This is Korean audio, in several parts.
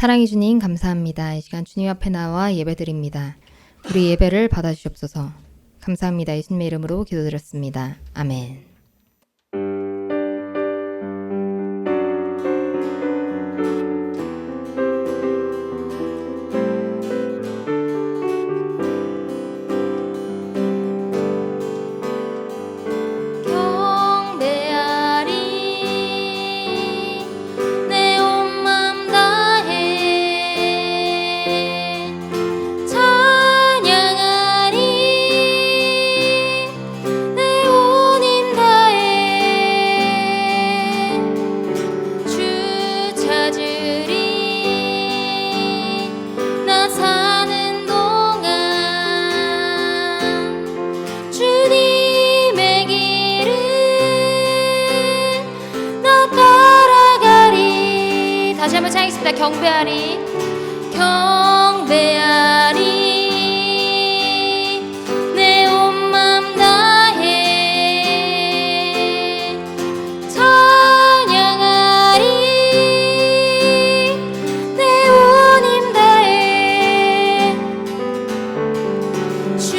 사랑해 주님 감사합니다. 이 시간 주님 앞에 나와 예배드립니다. 우리 예배를 받아주시옵소서. 감사합니다. 예수님의 이름으로 기도드렸습니다. 아멘. 경배하리 경배하리 내 온 맘 다해 찬양하리 내 온 힘 다해 주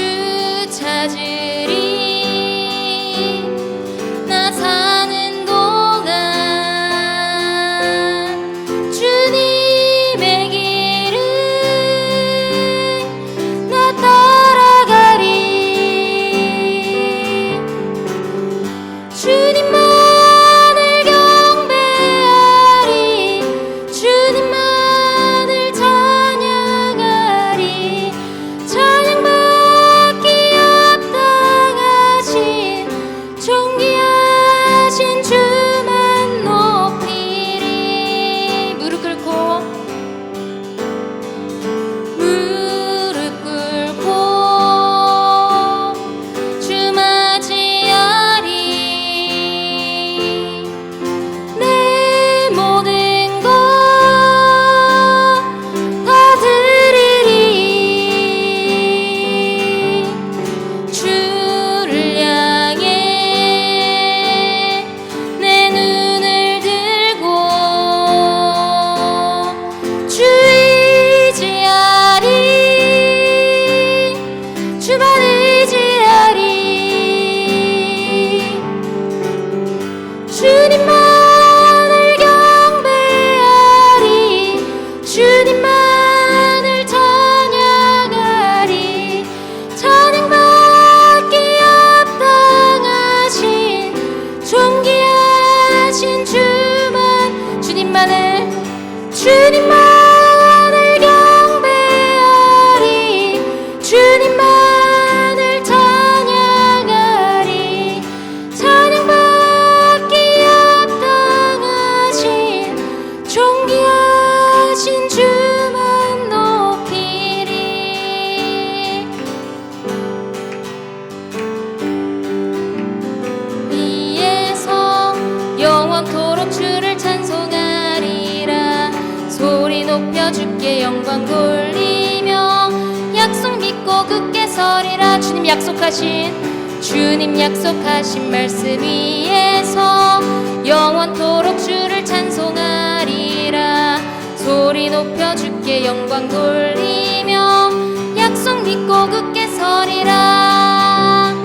찾으리 나 사는 동안 주님의 길을 나 따라가리 주님만을 경배하리 주님만을 찬양하리 찬양받기 합당하신 존귀하신 주만 높이리 무릎 꿇고 주 맞이하리 내 모든 것 다 드리리 주를 향해 내 눈을 들고 주 의지하리 주만 의지하리 주님만을 경배하리 주님만을 찬양하리 찬양받기 합당하신 존귀하신 주만 주님만을 경배하리 주님만을 찬양하리 찬양받기 합당하신 존귀하신 주만 높이리 위에서 영원토록 주를 찬송하리라 소리 높여 주께 영광 돌리며 약속 믿고 굳게 서리라 주님 약속하신 말씀 위에서 영원토록 주를 찬송하리라 소리 높여 주께 영광 돌리며 약속 믿고 굳게 서리라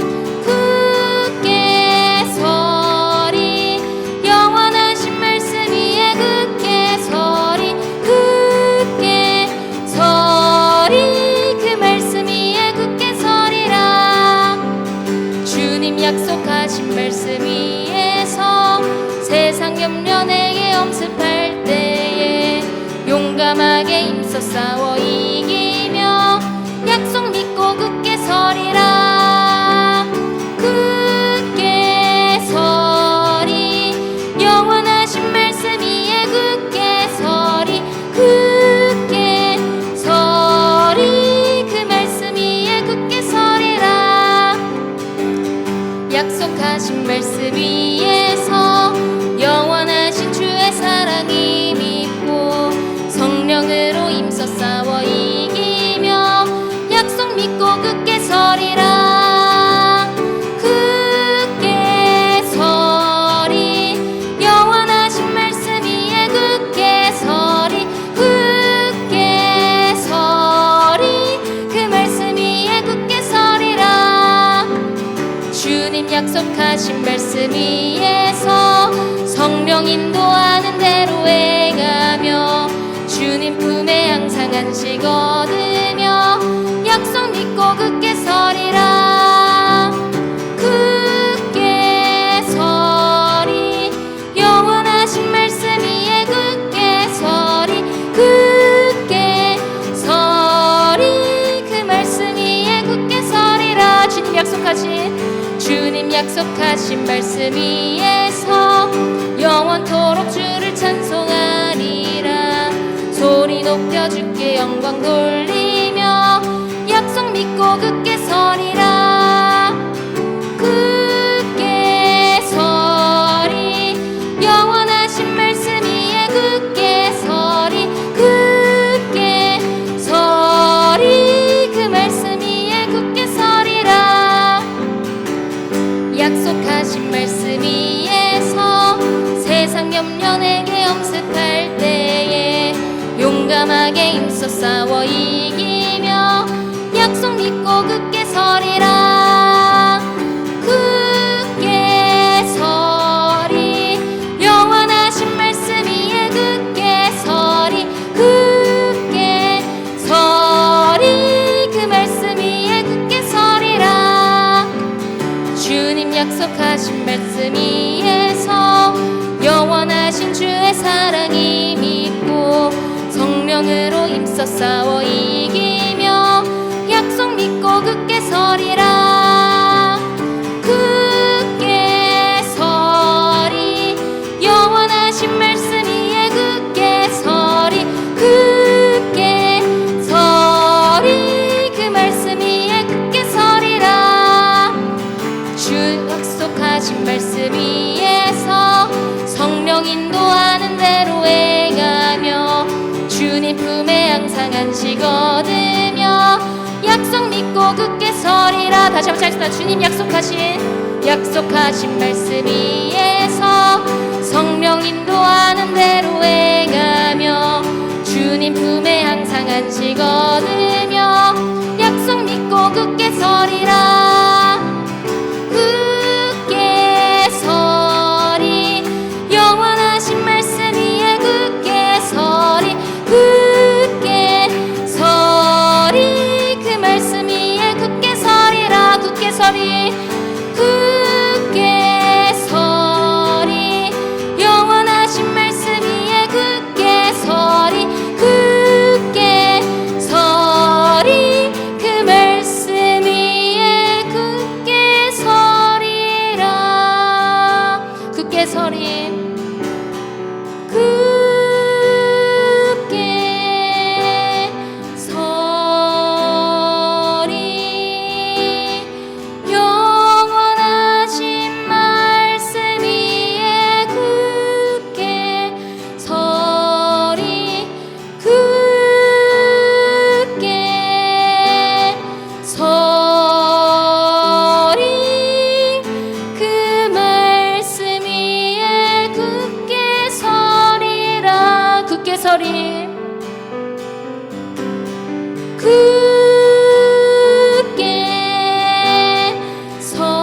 굳게 서리 영원하신 말씀 위에 굳게 서리 굳게 서리 그 말씀 위에 굳게 서리라 주님 약속하신 말씀 위에서 세상 염려 내게 엄습할 때에 용감하게 힘써 싸워 이기며 약속 믿고 굳게 서리라 굳게 서리 영원하신 말씀 위에 굳게 서리 굳게 서리 그 말씀 위에 굳게 서리라 약속하신 말씀 위에서 영원하신 주의 사랑이 믿고 성령으로 힘써 싸워 이기며 약속 믿고 굳게 서리라 굳게 서리 영원하신 말씀 위에 굳게 서리 굳게 약속하신 말씀 위에서 성령 인도하는 대로 행하며 주님 품에 항상 안식 얻으며 약속 믿고 굳게 서리라. 굳게 서리 영원하신 말씀 위에 굳게 서리. 굳게 서리 그 말씀 위에 굳게 서리라. 주님 약속하신 말씀 위에서 영원토록 주를 찬송하리라. 소리 높여 주께 영광 돌리며 약속 믿고 굳게 서리라. 굳게 서리 영원하신 말씀 위에 굳게 서리. 굳게 서리 그 말씀 위에 굳게 서리라. 약속하신 말씀 위에서 세상 염려 내게 엄습할 때에 용감하게 힘써 싸워 이기며 약속 믿고 굳게 서리라. 굳게 서리 영원하신 말씀 위에 굳게 서리. 굳게 서리 그 말씀 위에 굳게 서리라. 주님 약속하신 말씀 위에서 영원하신 주의 사랑이 믿고 성령으로 힘써 싸워 이기며 약속 믿고 굳게 서리라. 굳게 서리 영원하신 말씀 위에 굳게 서리. 굳게 서리 그 말씀 위에 굳게 서리라. 주 약속하신 말씀 위에서 성령 인도하는 대로 행하며 주님 품에 항상 안식 얻으며 약속 믿고 굳게 서리라. 다시 한번 찾습니다. 주님 약속하신 말씀 위에서 성령 인도하는 대로 행하며 주님 품에 항상 안식 얻으며 약속 믿고 굳게 서리라. 굳게 서리 영원하신 말씀 위에 굳게 서리. 굳게 서리 그 말씀 위에 굳게 서리라. 굳게 서리. 굳게 서리 영원하신 말씀 위에 굳게 서리. 굳게 서리 그 말씀 위에 굳게 서리라. 굳게 서리. 굳게 서리 영원하신 말씀 위에 굳게 서리. 굳게 서리 그 말씀 위에 굳게 서리라. 굳게 서리. 굳게 서리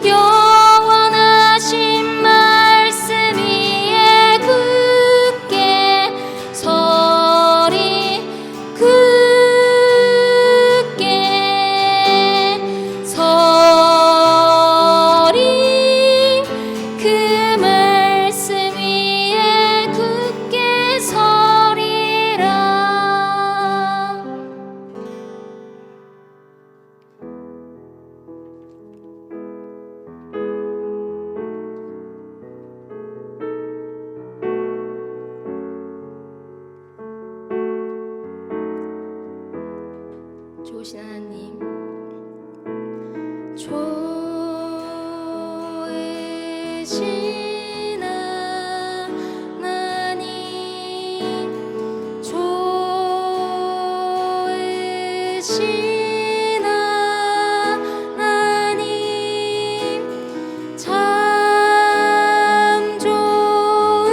영원하신 말씀 위에 굳게 서리. 굳게 서리 그 말씀 위에 굳게 서리라. 좋으신 하나님, 좋으신 하나님, 좋으신 하나님, 참 좋으신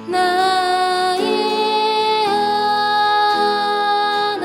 나의 하나님.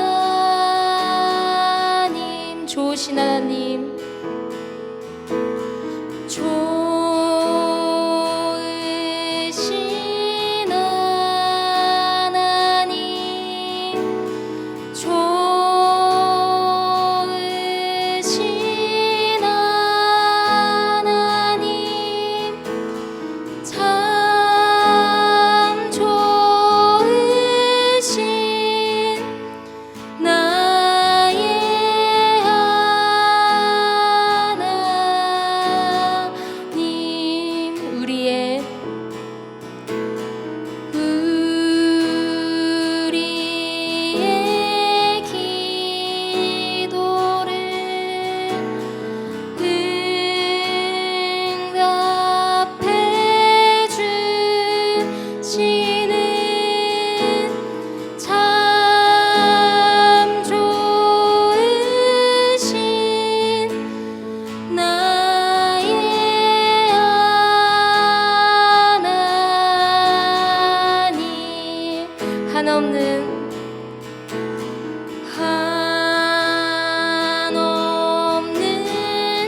한없는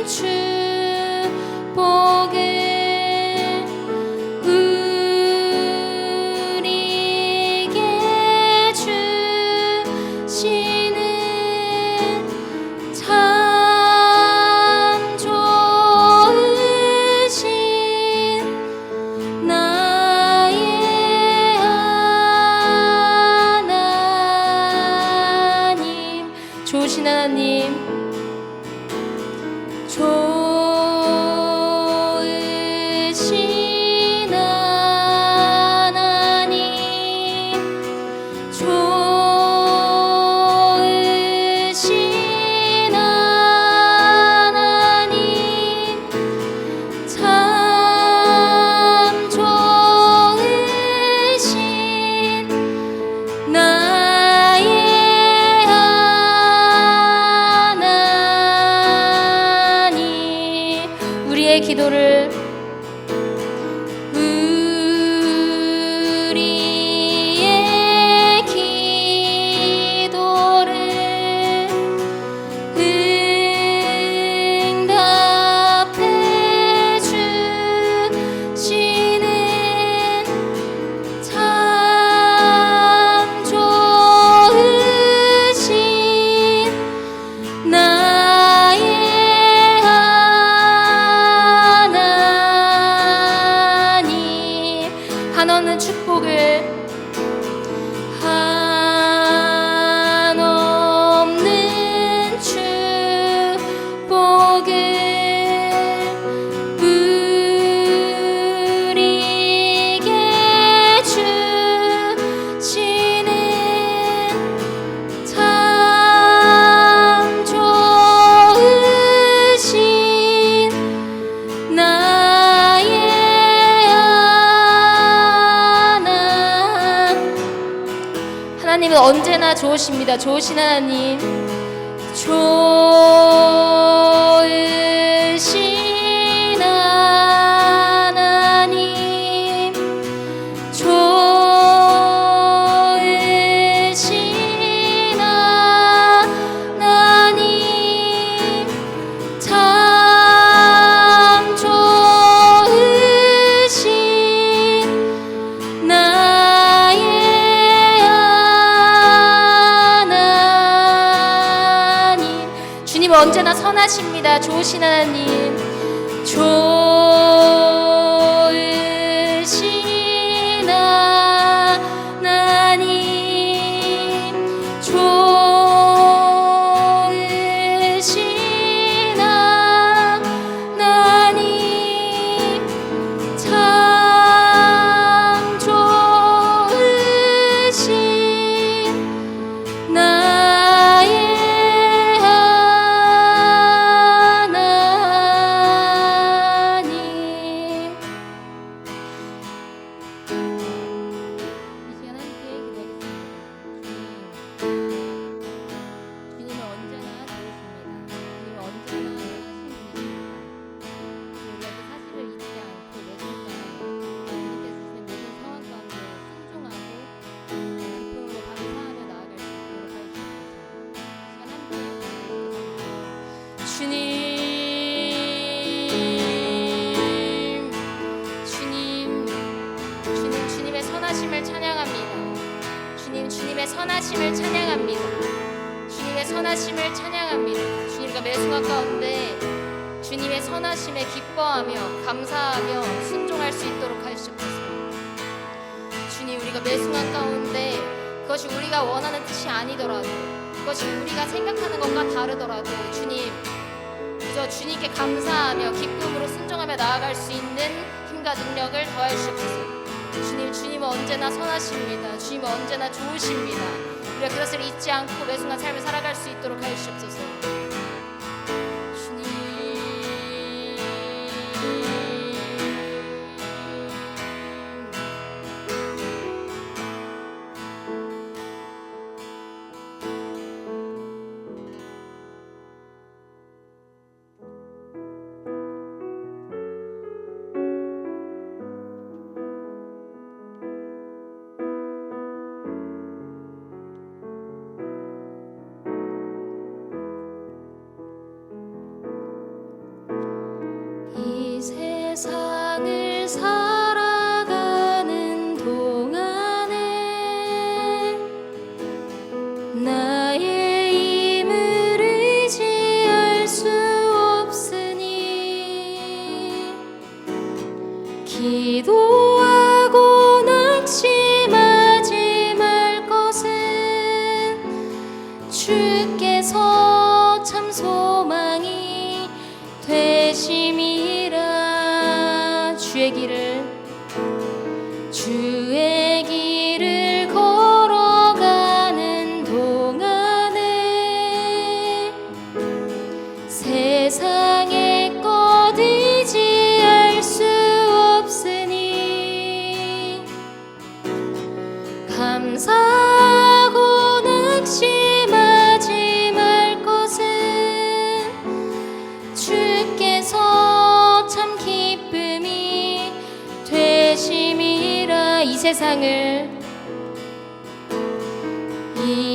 축복을 우리에게 주시는 참 좋으신 나의 하나님, 좋으신 하나님, 좋으신 하나님, 좋으신 하나님, 참 좋으신 나의 하나님. 우리의 기도를 응답해 주시는 참 좋으신 나의 하나님, 한없는 축복을 한없는 축복을 우리에게 주시는 참 좋으신 나의 하나님은 언제나 좋으십니다. 좋으신 하나님, 좋으신 하나님, 좋으신 하나님, 참 좋으신 나의 하나님. 주님 언제나 선하십니다. 좋으신 하나님, 좋으신 하나님, 좋으신 하나님, 참 좋으신 나의 하나님. 이 시간 함께 기도하겠습니다. 주님은 언제나 좋으십니다. 주님은 언제나 선하신 분이십니다. 우리가 그 사실을 잊지 않고 매순간 주님께서 주신 모든 상황 가운데 순종하고 기쁨으로 감사하며 나아갈 수 있도록 하시옵소서. 시간 함께 주님의 선하심을 찬양합니다. 주님의 선하심을 찬양합니다. 주님의 선하심을 찬양합니다. 주님과 매 순간 가운데 주님의 선하심에 기뻐하며 감사하며 순종할 수 있도록 하시옵소서. 주님, 우리가 매 순간 가운데 그것이 우리가 원하는 뜻이 아니더라도, 그것이 우리가 생각하는 것과 다르더라도 주님, 그저 주님께 감사하며 기쁨으로 순종하며 나아갈 수 있는 힘과 능력을 더하시옵소서. 주님은 언제나 선하십니다. 주님은 언제나 좋으십니다. 우리가 그것을 잊지 않고 매 순간 삶을 살아갈 수 있도록 하시옵소서. 주님,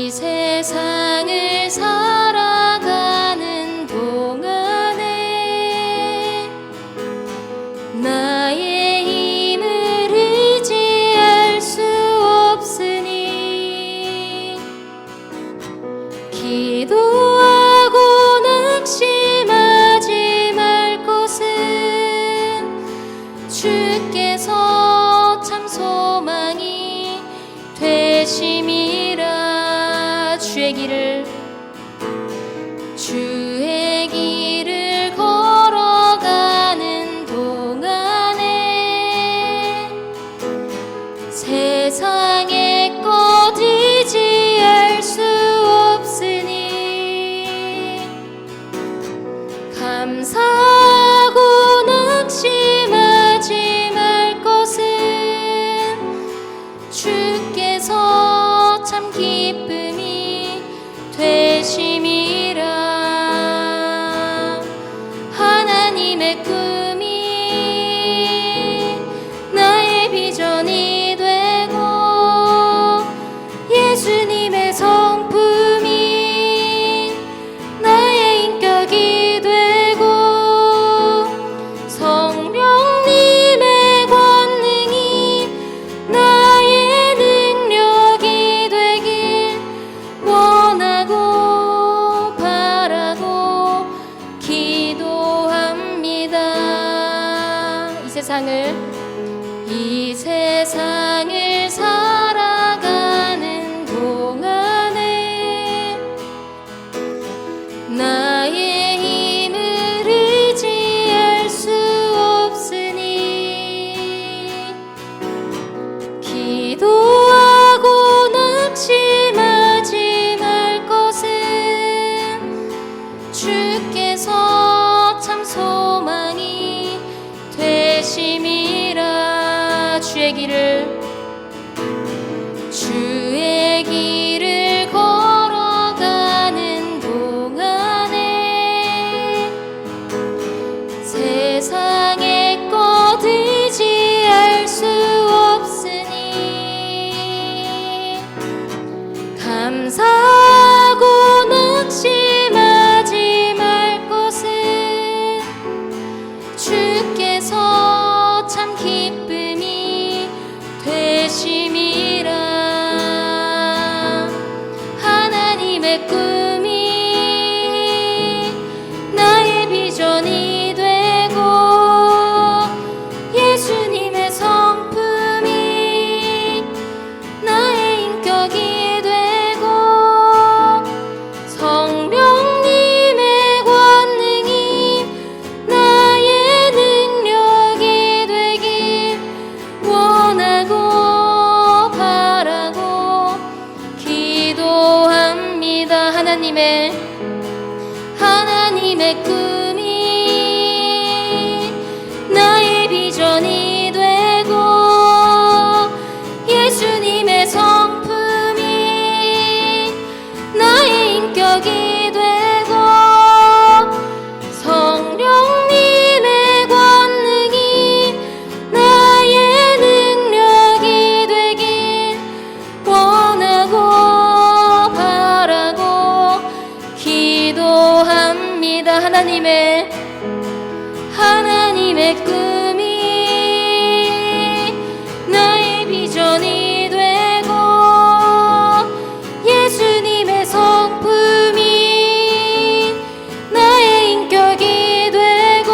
세상을 살아가는 동안에 나의 힘을 의지할 수 없으니 기도하고 낙심하지 말 것은 주께서 참 소망이 되심이라. 주의 길을 걸어가는 동안에 세상의 것 의지할 수 없으니 감사하고 낙심하지 말 것은 주께서 참 기쁨이 되심이라. 하나님의 꿈이 나의 비전이 되고 예수님의 성품이 나의 인격이 되고 성령님의 권능이 나의 능력이 되길 원하고 바라고 기도합니다. 이 세상을 살아가는 동안에 나의 힘을 의지할 수 없으니 기도하고 낙심하지 말 것은 주께서 참 소망이 되심이라. 주의 길을 걸어가는 동안에 세상의 것 의지할 수 없으니 감사하고 낙심하지 말 것은 주께서 참 기쁨이 되심이라. 하나님의 꿈이 나의 비전이 되고 예수님의 성품이 나의 인격이 되고 성령님의 권능이 나의 능력이 되길 원하고 바라고 기도합니다. 하나님의 꿈이 나의 비전이 되고 예수님의 성품이 나의 인격이 되고 성령님의 권능이 나의 능력이 되길 원하고 바라고 기도합니다. 하나님의 꿈이 나의 비전이 되고 예수님의 성품이 나의 인격이 되고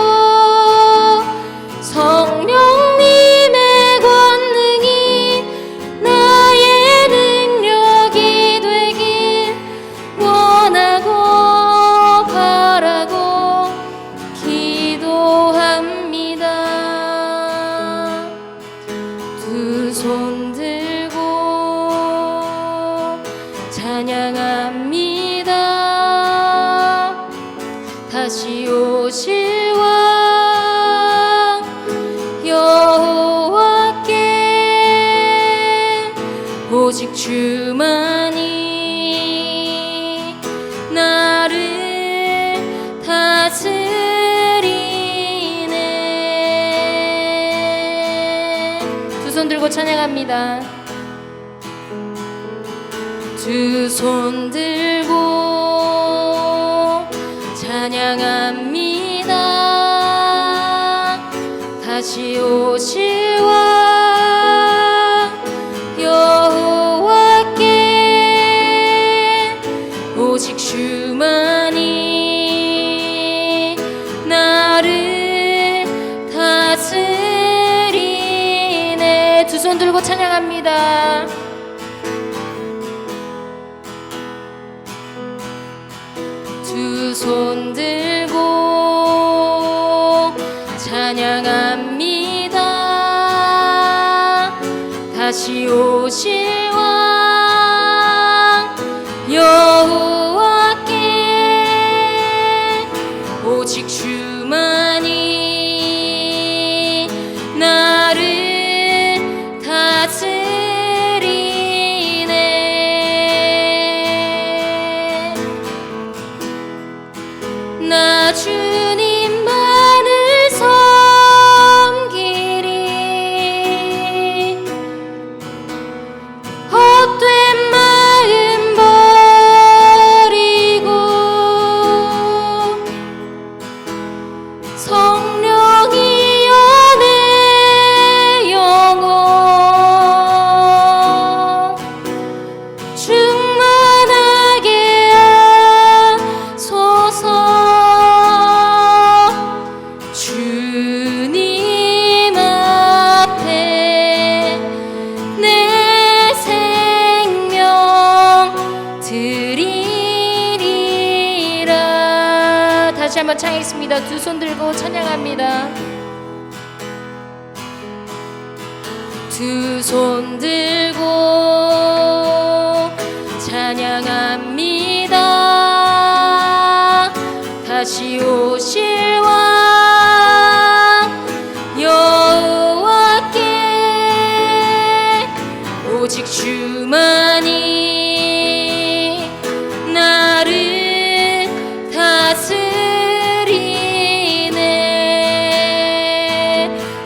성령님의 권능이 나의 능력이 되길 원하고 바라고 기도합니다. 두 손 들고 찬양합니다. 다시 오실 왕 여호와께 오직 주만이 나를 다스리네. 두 손 들고 들고 찬양합니다. 두 손 들고 찬양합니다. 다시 오실 왕 여호와께 오직 주만이 나를 다스리네. 두 손 들고 찬양합니다. 두 손 들고 찬양합니다. 다시 오실 왕 여호와께 오직 주만이 나를 다스리네. 나 주님만을 섬기리. 헛된 마음 버리고 성령이여 내 영혼 충만하게 하소서. 주님 앞에 내 생명 드리리라. 다시 한번 찬양했습니다. 두 손 들고 찬양합니다. 두 손 들고 찬양합니다. 다시 오실 왕 여호와께 오직 주만이 나를 다스리네.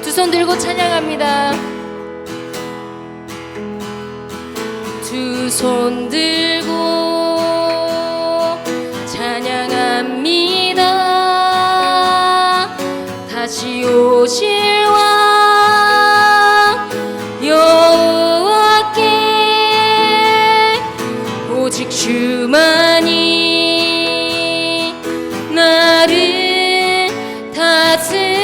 두 손 들고 찬양합니다. 두 손 들고 찬양합니다. 다시 오실 왕 여호와께 오직 주만이 나를 다스리네.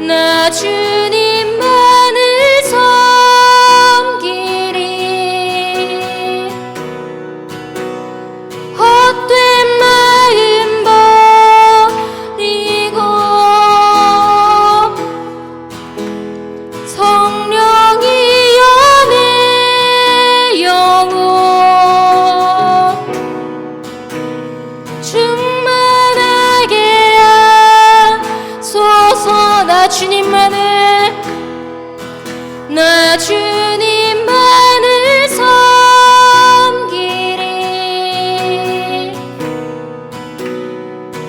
나 주님만을 섬기리. 헛된 마음 버리고 성령이여 내 영혼 충만하게 하소서. 나 주님만을 섬기리.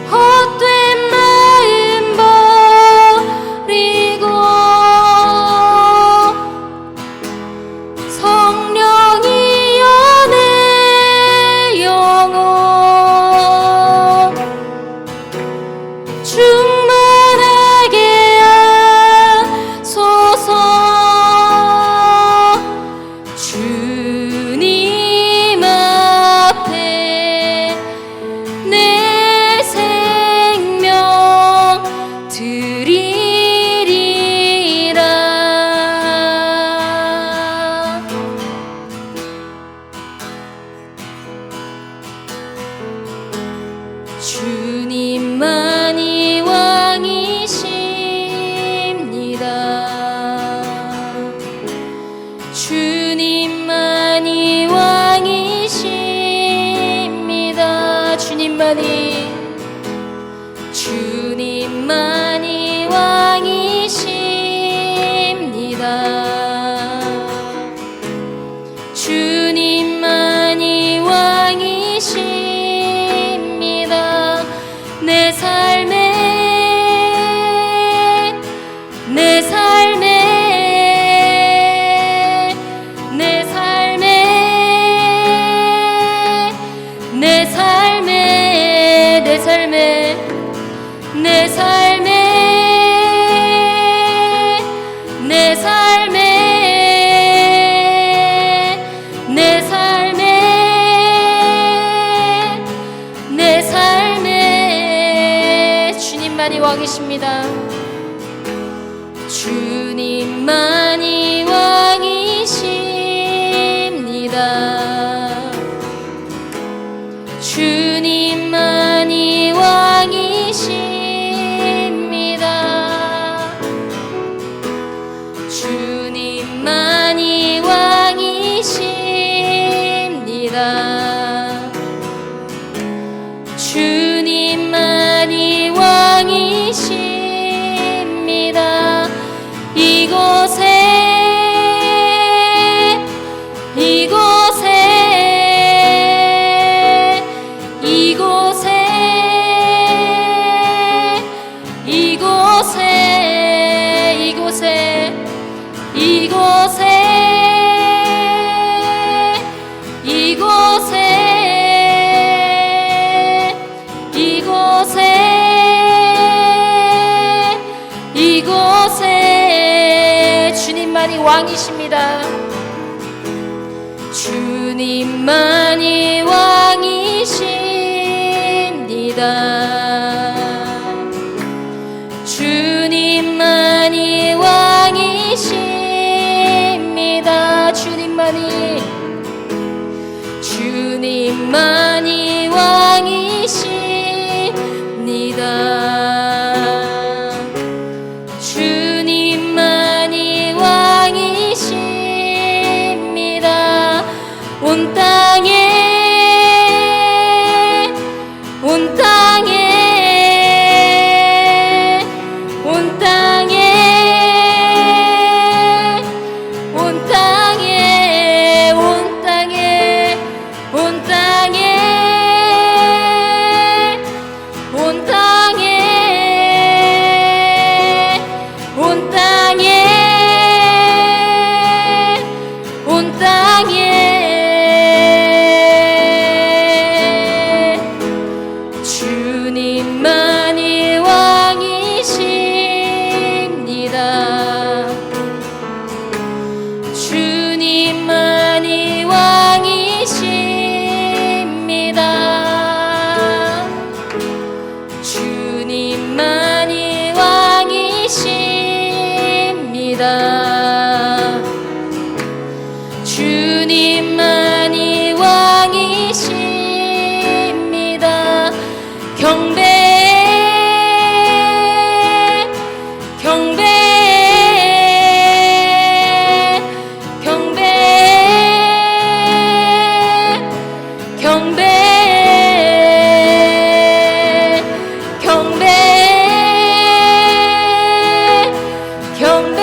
헛된 마음 버리고 성령이여 내 영혼 충만하게 하소서. 내 삶에 내 삶에 내 삶에 내 삶에 내 삶에 내 삶에 내 삶에 내 삶에 주님만이 왕이십니다. 주님만이 왕이십니다. 주님만이 왕이십니다. 주님만이 왕이십니다. 주님만이 왕이십니다. 이곳에 이곳에 이곳에 이곳에 이곳에 이곳에 이곳에 이곳에 이곳에 주님만이 왕이십니다. 주님만이 왕이십니다. 주님만이 왕이십니다. 주님만이 주님만이 왕이십니다. 주님만이 왕이십니다. 온 땅에 온 땅에 온 땅에 온 땅에 온 땅에 온 땅에 온 땅에 온 땅에 온 땅에 주님만이 왕이십니다. 주님만이 왕이십니다. 주님만이 왕이십니다. 주님만이 왕이십니다. 경배 경배 경배 경배 경배 경배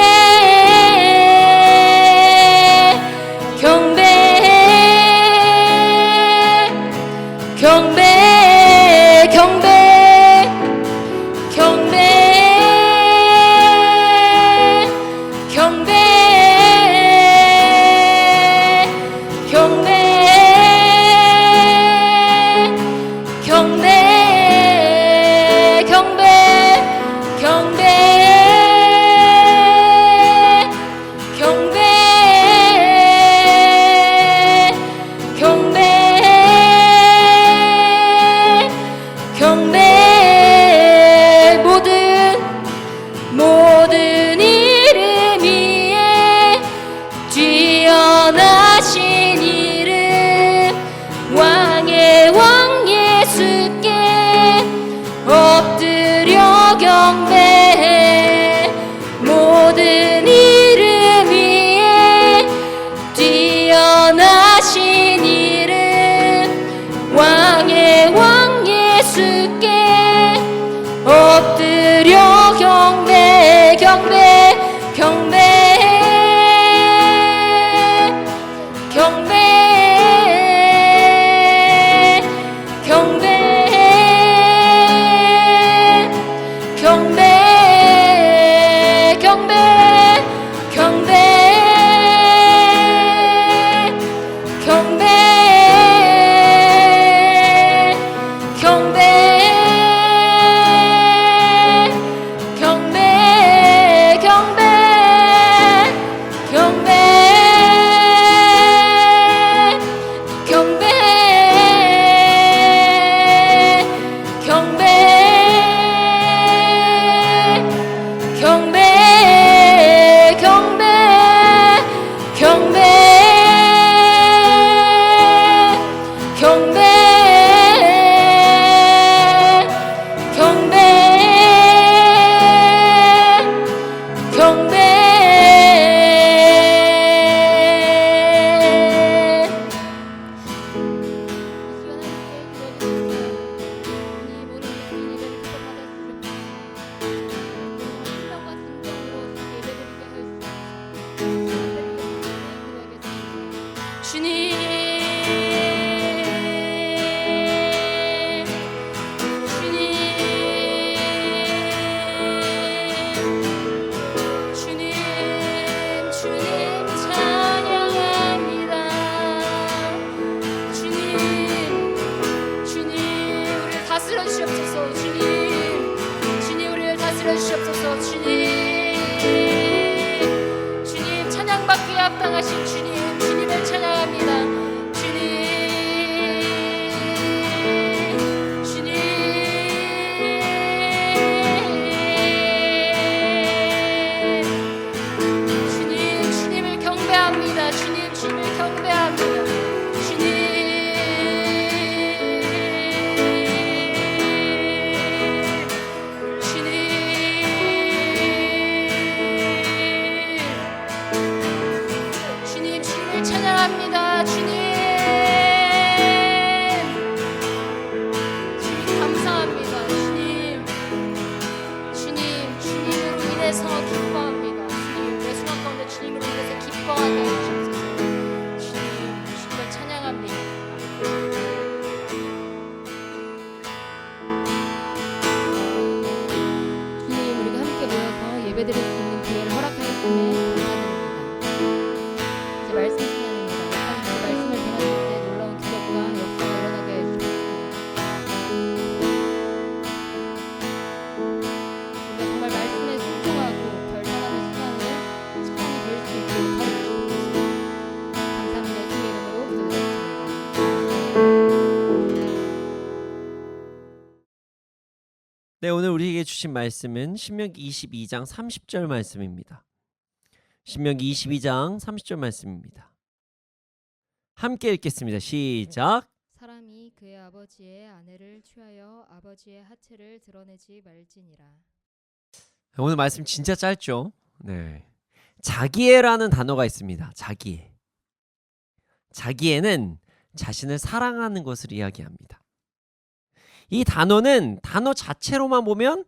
합당하신 주님, 주님을 찬양합니다. 주님을 경배합니다. 주님을 경배합니다. 주님을 찬양합니다. 주님 감사합니다. 주님으로 인해서 기뻐합니다. 주님 내 순간 가운데 주님으로 인해서 기뻐하게 해주셔서 주님을 찬양합니다. 주님, 우리가 함께 모여서 예배드릴 수 있는 기회를 허락하였음에 감사드립니다. 이제 말씀 시간입니다. 하나님 말씀을 전하실 때 놀라운 기적과 역사가 일어나게 해주십시오. 우리가 정말 말씀에 순종하고 결단하는 시간이 될 수 있도록 하여주십시오. 감사합니다. 주님의 이름으로 기도드렸습니다. 네, 오늘 우리에게 주신 말씀은 신명기 22장 30절 말씀입니다. 신명기 22장 30절 말씀입니다. 함께 읽겠습니다. 시작. 사람이 그의 아버지의 아내를 취하여 아버지의 하체를 드러내지 말지니라. 오늘 말씀 진짜 짧죠? 네. 자기애라는 단어가 있습니다. 자기애. 자기애는 자신을 사랑하는 것을 이야기합니다. 이 단어는 단어 자체로만 보면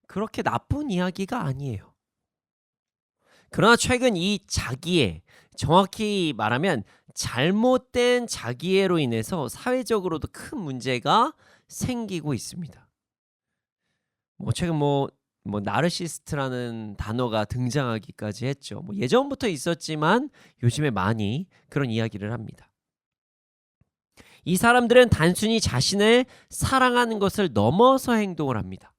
그렇게 나쁜 이야기가 아니에요. 그러나 최근 이 자기애, 정확히 말하면 잘못된 자기애로 인해서 사회적으로도 큰 문제가 생기고 있습니다. 최근 나르시스트라는 단어가 등장하기까지 했죠. 예전부터 있었지만 요즘에 많이 그런 이야기를 합니다. 이 사람들은 단순히 자신을 사랑하는 것을 넘어서 행동을 합니다.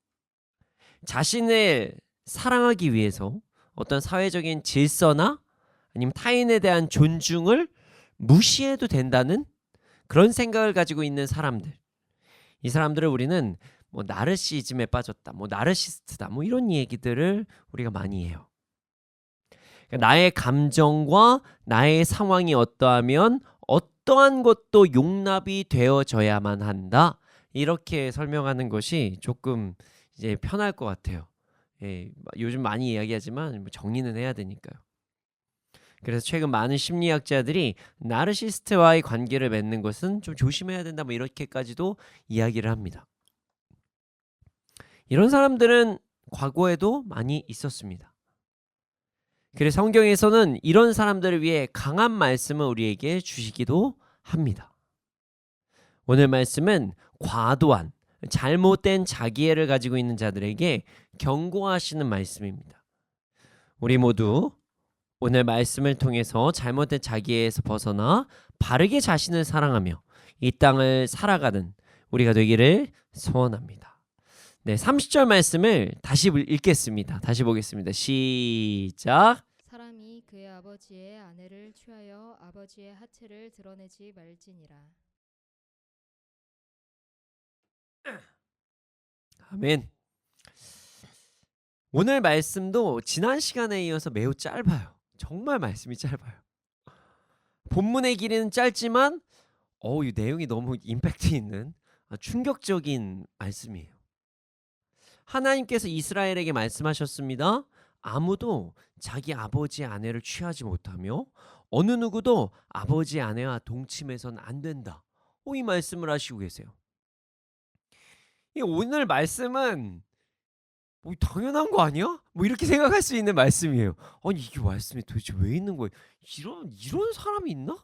자신을 사랑하기 위해서 어떤 사회적인 질서나 아니면 타인에 대한 존중을 무시해도 된다는 그런 생각을 가지고 있는 사람들. 이 사람들을 우리는 나르시즘에 빠졌다, 나르시스트다, 이런 얘기들을 우리가 많이 해요. 그러니까 나의 감정과 나의 상황이 어떠하면 어떠한 것도 용납이 되어져야만 한다. 이렇게 설명하는 것이 조금 이제 편할 것 같아요. 요즘 많이 이야기하지만 정리는 해야 되니까요. 그래서 최근 많은 심리학자들이 나르시스트와의 관계를 맺는 것은 좀 조심해야 된다, 이렇게까지도 이야기를 합니다. 이런 사람들은 과거에도 많이 있었습니다. 그래서 성경에서는 이런 사람들을 위해 강한 말씀을 우리에게 주시기도 합니다. 오늘 말씀은 과도한 잘못된 자기애를 가지고 있는 자들에게 경고하시는 말씀입니다. 우리 모두 오늘 말씀을 통해서 잘못된 자기애에서 벗어나 바르게 자신을 사랑하며 이 땅을 살아가는 우리가 되기를 소원합니다. 네, 30절 말씀을 다시 읽겠습니다. 다시 보겠습니다. 시작. 사람이 그의 아버지의 아내를 취하여 아버지의 하체를 드러내지 말지니라. 아멘. 오늘 말씀도 지난 시간에 이어서 매우 짧아요. 정말 말씀이 짧아요. 본문의 길이는 짧지만 이 내용이 너무 임팩트 있는 충격적인 말씀이에요. 하나님께서 이스라엘에게 말씀하셨습니다. 아무도 자기 아버지의 아내를 취하지 못하며 어느 누구도 아버지의 아내와 동침해서는 안 된다. 이 말씀을 하시고 계세요. 이 오늘 말씀은 당연한 거 아니야? 이렇게 생각할 수 있는 말씀이에요. 아니 이게 말씀이 도대체 왜 있는 거예요? 이런 사람이 있나?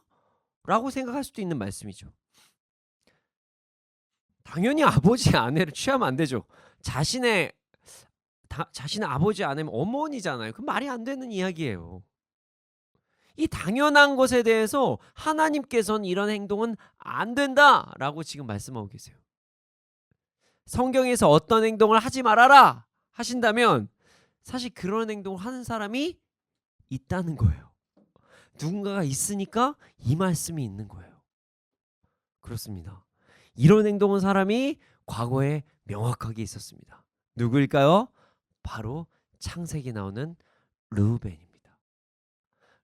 라고 생각할 수도 있는 말씀이죠. 당연히 아버지의 아내를 취하면 안 되죠. 자신의 아버지 아내면 어머니잖아요. 그 말이 안 되는 이야기예요. 이 당연한 것에 대해서 하나님께서는 이런 행동은 안 된다라고 지금 말씀하고 계세요. 성경에서 어떤 행동을 하지 말아라 하신다면 사실 그런 행동을 하는 사람이 있다는 거예요. 누군가가 있으니까 이 말씀이 있는 거예요. 그렇습니다. 이런 행동은 사람이 과거에 명확하게 있었습니다. 누구일까요? 바로 창세기에 나오는 르우벤입니다.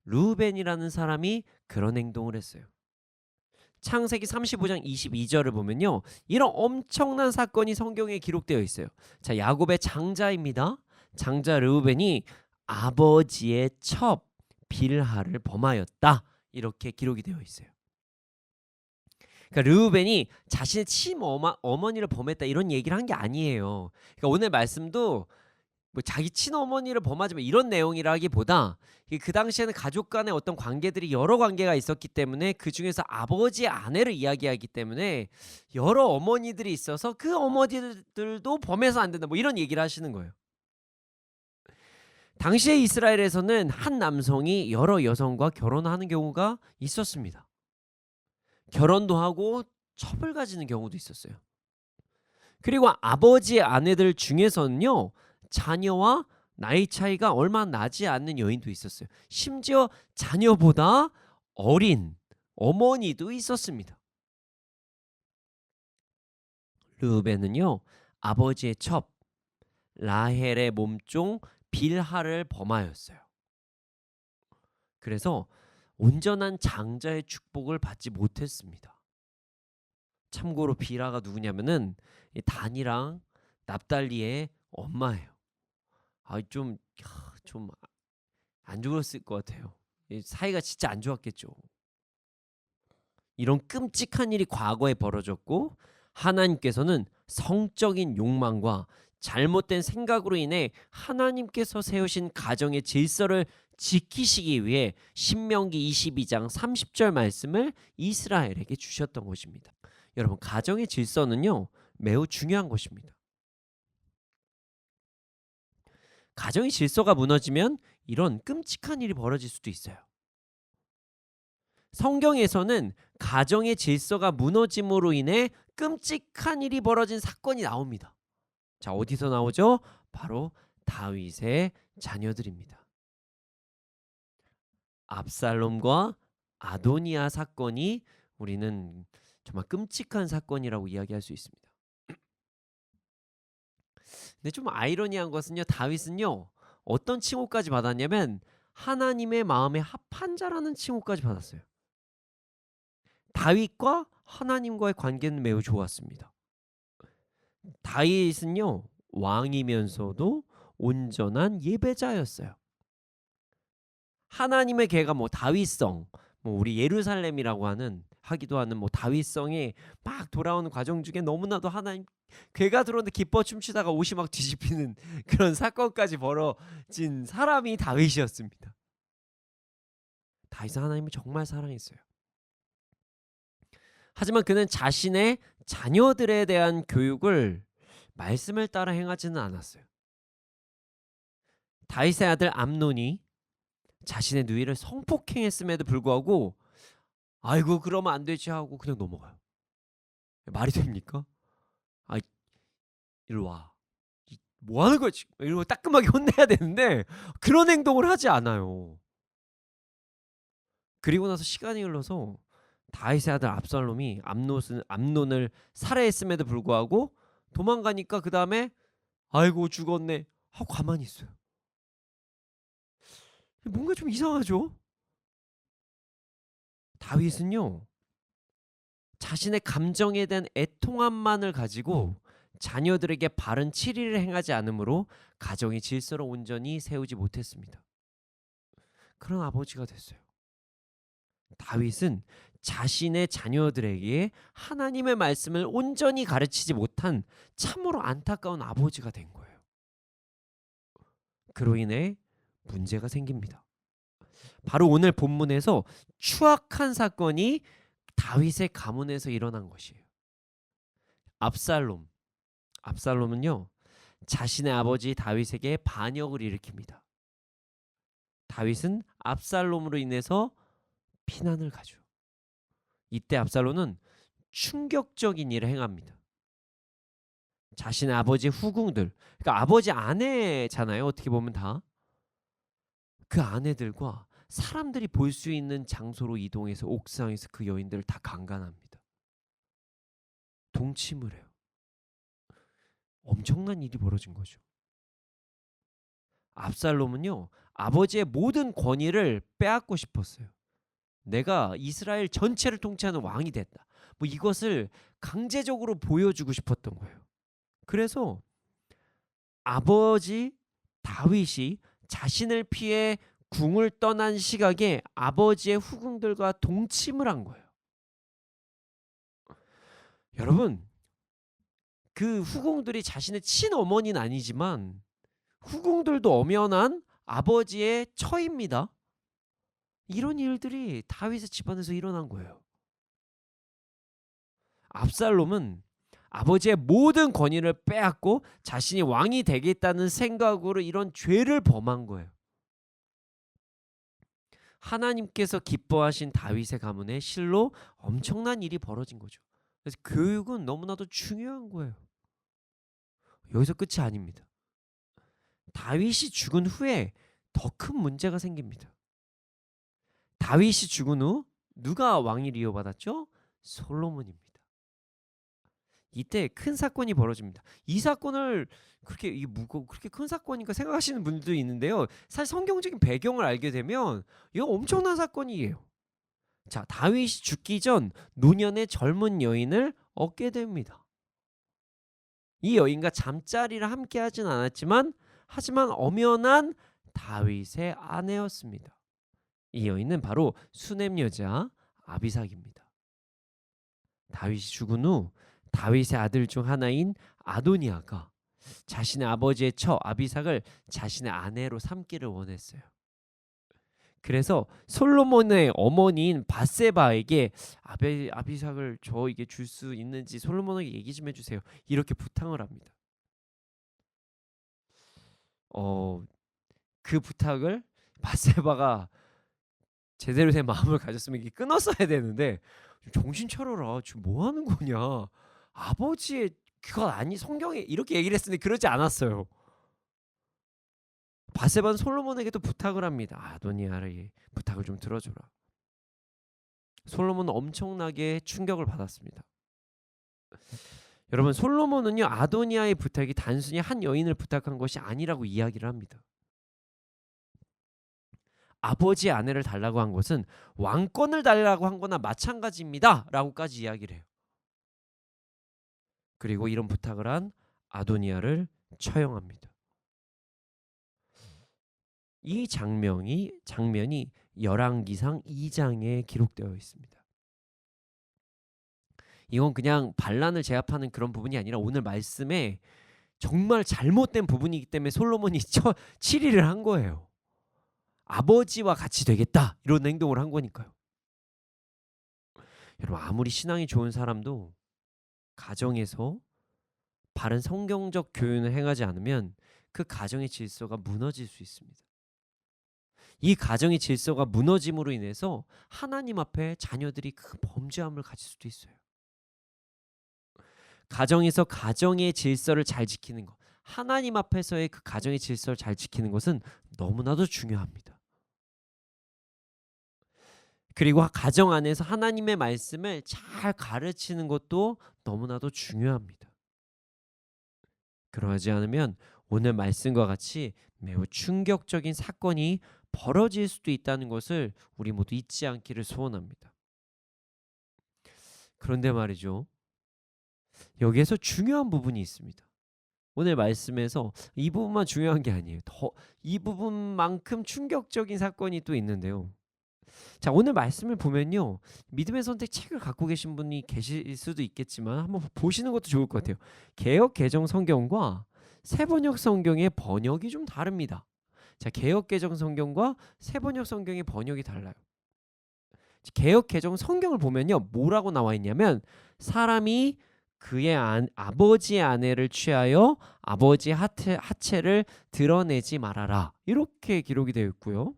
르우벤이라는 사람이 그런 행동을 했어요. 창세기 35장 22절을 보면요, 이런 엄청난 사건이 성경에 기록되어 있어요. 자, 야곱의 장자입니다. 장자 르우벤이 아버지의 첩 빌하를 범하였다, 이렇게 기록이 되어 있어요. 그러니까 르우벤이 자신의 친어머니를 범했다 이런 얘기를 한 게 아니에요. 그러니까 오늘 말씀도 자기 친어머니를 범하지만 이런 내용이라기보다 그 당시에는 가족 간의 어떤 관계들이 여러 관계가 있었기 때문에 그 중에서 아버지의 아내를 이야기하기 때문에 여러 어머니들이 있어서 그 어머니들도 범해서 안 된다, 이런 얘기를 하시는 거예요. 당시의 이스라엘에서는 한 남성이 여러 여성과 결혼하는 경우가 있었습니다. 결혼도 하고 첩을 가지는 경우도 있었어요. 그리고 아버지의 아내들 중에서는요, 자녀와 나이 차이가 얼마 나지 않는 여인도 있었어요. 심지어 자녀보다 어린 어머니도 있었습니다. 르우벤은요, 아버지의 첩 라헬의 몸종 빌하를 범하였어요. 그래서 온전한 장자의 축복을 받지 못했습니다. 참고로 빌하가 누구냐면은 단이랑 납달리의 엄마예요. 좀 안 좋았을 것 같아요. 사이가 진짜 안 좋았겠죠. 이런 끔찍한 일이 과거에 벌어졌고, 하나님께서는 성적인 욕망과 잘못된 생각으로 인해 하나님께서 세우신 가정의 질서를 지키시기 위해 신명기 22장 30절 말씀을 이스라엘에게 주셨던 것입니다. 여러분, 가정의 질서는요, 매우 중요한 것입니다. 가정의 질서가 무너지면 이런 끔찍한 일이 벌어질 수도 있어요. 성경에서는 가정의 질서가 무너짐으로 인해 끔찍한 일이 벌어진 사건이 나옵니다. 자, 어디서 나오죠? 바로 다윗의 자녀들입니다. 압살롬과 아도니아 사건이 우리는 정말 끔찍한 사건이라고 이야기할 수 있습니다. 근데 좀 아이러니한 것은요, 다윗은요, 어떤 칭호까지 받았냐면 하나님의 마음에 합한 자라는 칭호까지 받았어요. 다윗과 하나님과의 관계는 매우 좋았습니다. 다윗은요, 왕이면서도 온전한 예배자였어요. 하나님의 개가 다윗성, 우리 예루살렘이라고 하기도 하는 다윗성에 막 돌아오는 과정 중에 너무나도 하나님 괴가 들어오는데 기뻐 춤추다가 옷이 막 뒤집히는 그런 사건까지 벌어진 사람이 다윗이었습니다. 다윗은 하나님을 정말 사랑했어요. 하지만 그는 자신의 자녀들에 대한 교육을 말씀을 따라 행하지는 않았어요. 다윗의 아들 암논이 자신의 누이를 성폭행했음에도 불구하고 아이고 그러면 안 되지 하고 그냥 넘어가요. 말이 됩니까? 이리 와. 뭐 하는 거야 지금? 이러고 따끔하게 혼내야 되는데 그런 행동을 하지 않아요. 그리고 나서 시간이 흘러서 다윗의 아들 압살롬이 암논을 살해했음에도 불구하고 도망가니까 그 다음에 아이고 죽었네 하고 가만히 있어요. 뭔가 좀 이상하죠? 다윗은요, 자신의 감정에 대한 애통함만을 가지고 자녀들에게 바른 치리를 행하지 않으므로 가정의 질서를 온전히 세우지 못했습니다. 그런 아버지가 됐어요. 다윗은 자신의 자녀들에게 하나님의 말씀을 온전히 가르치지 못한 참으로 안타까운 아버지가 된 거예요. 그로 인해 문제가 생깁니다. 바로 오늘 본문에서 추악한 사건이 다윗의 가문에서 일어난 것이에요. 압살롬은요, 자신의 아버지 다윗에게 반역을 일으킵니다. 다윗은 압살롬으로 인해서 피난을 가죠. 이때 압살롬은 충격적인 일을 행합니다. 자신의 아버지 후궁들, 그러니까 아버지 아내잖아요. 어떻게 보면 다. 그 아내들과 사람들이 볼 수 있는 장소로 이동해서 옥상에서 그 여인들을 다 강간합니다. 동침을 해요. 엄청난 일이 벌어진 거죠. 압살롬은요, 아버지의 모든 권위를 빼앗고 싶었어요. 내가 이스라엘 전체를 통치하는 왕이 됐다. 뭐 이것을 강제적으로 보여주고 싶었던 거예요. 그래서 아버지 다윗이 자신을 피해 궁을 떠난 시각에 아버지의 후궁들과 동침을 한 거예요. 여러분, 그 후궁들이 자신의 친어머니는 아니지만 후궁들도 엄연한 아버지의 처입니다. 이런 일들이 다윗의 집안에서 일어난 거예요. 압살롬은 아버지의 모든 권위를 빼앗고 자신이 왕이 되겠다는 생각으로 이런 죄를 범한 거예요. 하나님께서 기뻐하신 다윗의 가문에 실로 엄청난 일이 벌어진 거죠. 그래서 교육은 너무나도 중요한 거예요. 여기서 끝이 아닙니다. 다윗이 죽은 후에 더 큰 문제가 생깁니다. 다윗이 죽은 후 누가 왕위를 이어받았죠? 솔로몬입니다. 이때 큰 사건이 벌어집니다. 이 사건을 그렇게 그렇게 큰 사건이니까 생각하시는 분들도 있는데요. 사실 성경적인 배경을 알게 되면 이거 엄청난 사건이에요. 자, 다윗이 죽기 전 노년의 젊은 여인을 얻게 됩니다. 이 여인과 잠자리를 함께 하진 않았지만 하지만 엄연한 다윗의 아내였습니다. 이 여인은 바로 수넴 여자 아비삭입니다. 다윗이 죽은 후 다윗의 아들 중 하나인 아도니아가 자신의 아버지의 처 아비삭을 자신의 아내로 삼기를 원했어요. 그래서 솔로몬의 어머니인 바세바에게 아비삭을 저에게 줄 수 있는지 솔로몬에게 얘기 좀 해주세요. 이렇게 부탁을 합니다. 그 부탁을 바세바가 제대로 된 마음을 가졌으면 이게 끊었어야 되는데 정신 차려라. 지금 뭐 하는 거냐. 아버지의 그건 아니 성경에 이렇게 얘기를 했으니 그러지 않았어요. 바세바는 솔로몬에게도 부탁을 합니다. 아도니아의 부탁을 좀 들어줘라. 솔로몬은 엄청나게 충격을 받았습니다. 여러분, 솔로몬은요 아도니아의 부탁이 단순히 한 여인을 부탁한 것이 아니라고 이야기를 합니다. 아버지의 아내를 달라고 한 것은 왕권을 달라고 한 거나 마찬가지입니다 라고까지 이야기를 해요. 그리고 이런 부탁을 한 아도니아를 처형합니다. 이 장면이 열왕기상 2장에 기록되어 있습니다. 이건 그냥 반란을 제압하는 그런 부분이 아니라 오늘 말씀에 정말 잘못된 부분이기 때문에 솔로몬이 치리를 한 거예요. 아버지와 같이 되겠다 이런 행동을 한 거니까요. 여러분, 아무리 신앙이 좋은 사람도 가정에서 바른 성경적 교훈을 행하지 않으면 그 가정의 질서가 무너질 수 있습니다. 이 가정의 질서가 무너짐으로 인해서 하나님 앞에 자녀들이 큰 범죄함을 가질 수도 있어요. 가정에서 가정의 질서를 잘 지키는 것, 하나님 앞에서의 그 가정의 질서를 잘 지키는 것은 너무나도 중요합니다. 그리고 가정 안에서 하나님의 말씀을 잘 가르치는 것도 너무나도 중요합니다. 그러하지 않으면 오늘 말씀과 같이 매우 충격적인 사건이 벌어질 수도 있다는 것을 우리 모두 잊지 않기를 소원합니다. 그런데 말이죠. 여기에서 중요한 부분이 있습니다. 오늘 말씀에서 이 부분만 중요한 게 아니에요. 이 부분만큼 충격적인 사건이 또 있는데요. 자, 오늘 말씀을 보면요, 믿음의 선택 책을 갖고 계신 분이 계실 수도 있겠지만 한번 보시는 것도 좋을 것 같아요. 개역 개정 성경과 새번역 성경의 번역이 좀 다릅니다. 자, 개역 개정 성경과 새번역 성경의 번역이 달라요. 개역 개정 성경을 보면요, 뭐라고 나와 있냐면 사람이 그의 아버지의 아내를 취하여 아버지의 하체를 드러내지 말아라, 이렇게 기록이 되어 있고요.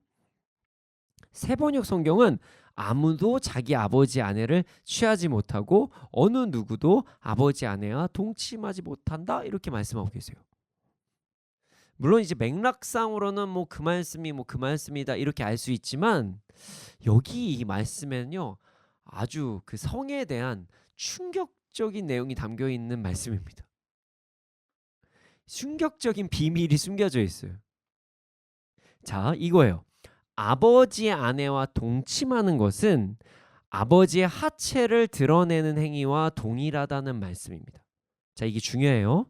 새번역 성경은 아무도 자기 아버지 아내를 취하지 못하고 어느 누구도 아버지 아내와 동침하지 못한다, 이렇게 말씀하고 계세요. 물론 이제 맥락상으로는 뭐 그 말씀이 그 말씀이다 이렇게 알 수 있지만 여기 이 말씀에는요 아주 그 성에 대한 충격적인 내용이 담겨 있는 말씀입니다. 충격적인 비밀이 숨겨져 있어요. 자, 이거예요. 아버지의 아내와 동침하는 것은 아버지의 하체를 드러내는 행위와 동일하다는 말씀입니다. 자, 이게 중요해요.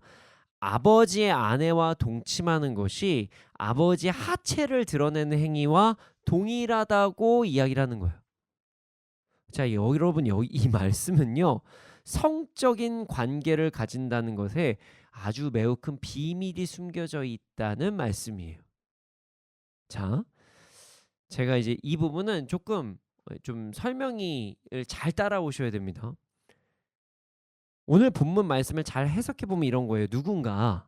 아버지의 아내와 동침하는 것이 아버지의 하체를 드러내는 행위와 동일하다고 이야기를 하는 거예요. 자, 여러분, 이 말씀은요 성적인 관계를 가진다는 것에 아주 매우 큰 비밀이 숨겨져 있다는 말씀이에요. 자, 제가 이제 이 부분은 조금 좀 설명을 잘 따라오셔야 됩니다. 오늘 본문 말씀을 잘 해석해 보면 이런 거예요. 누군가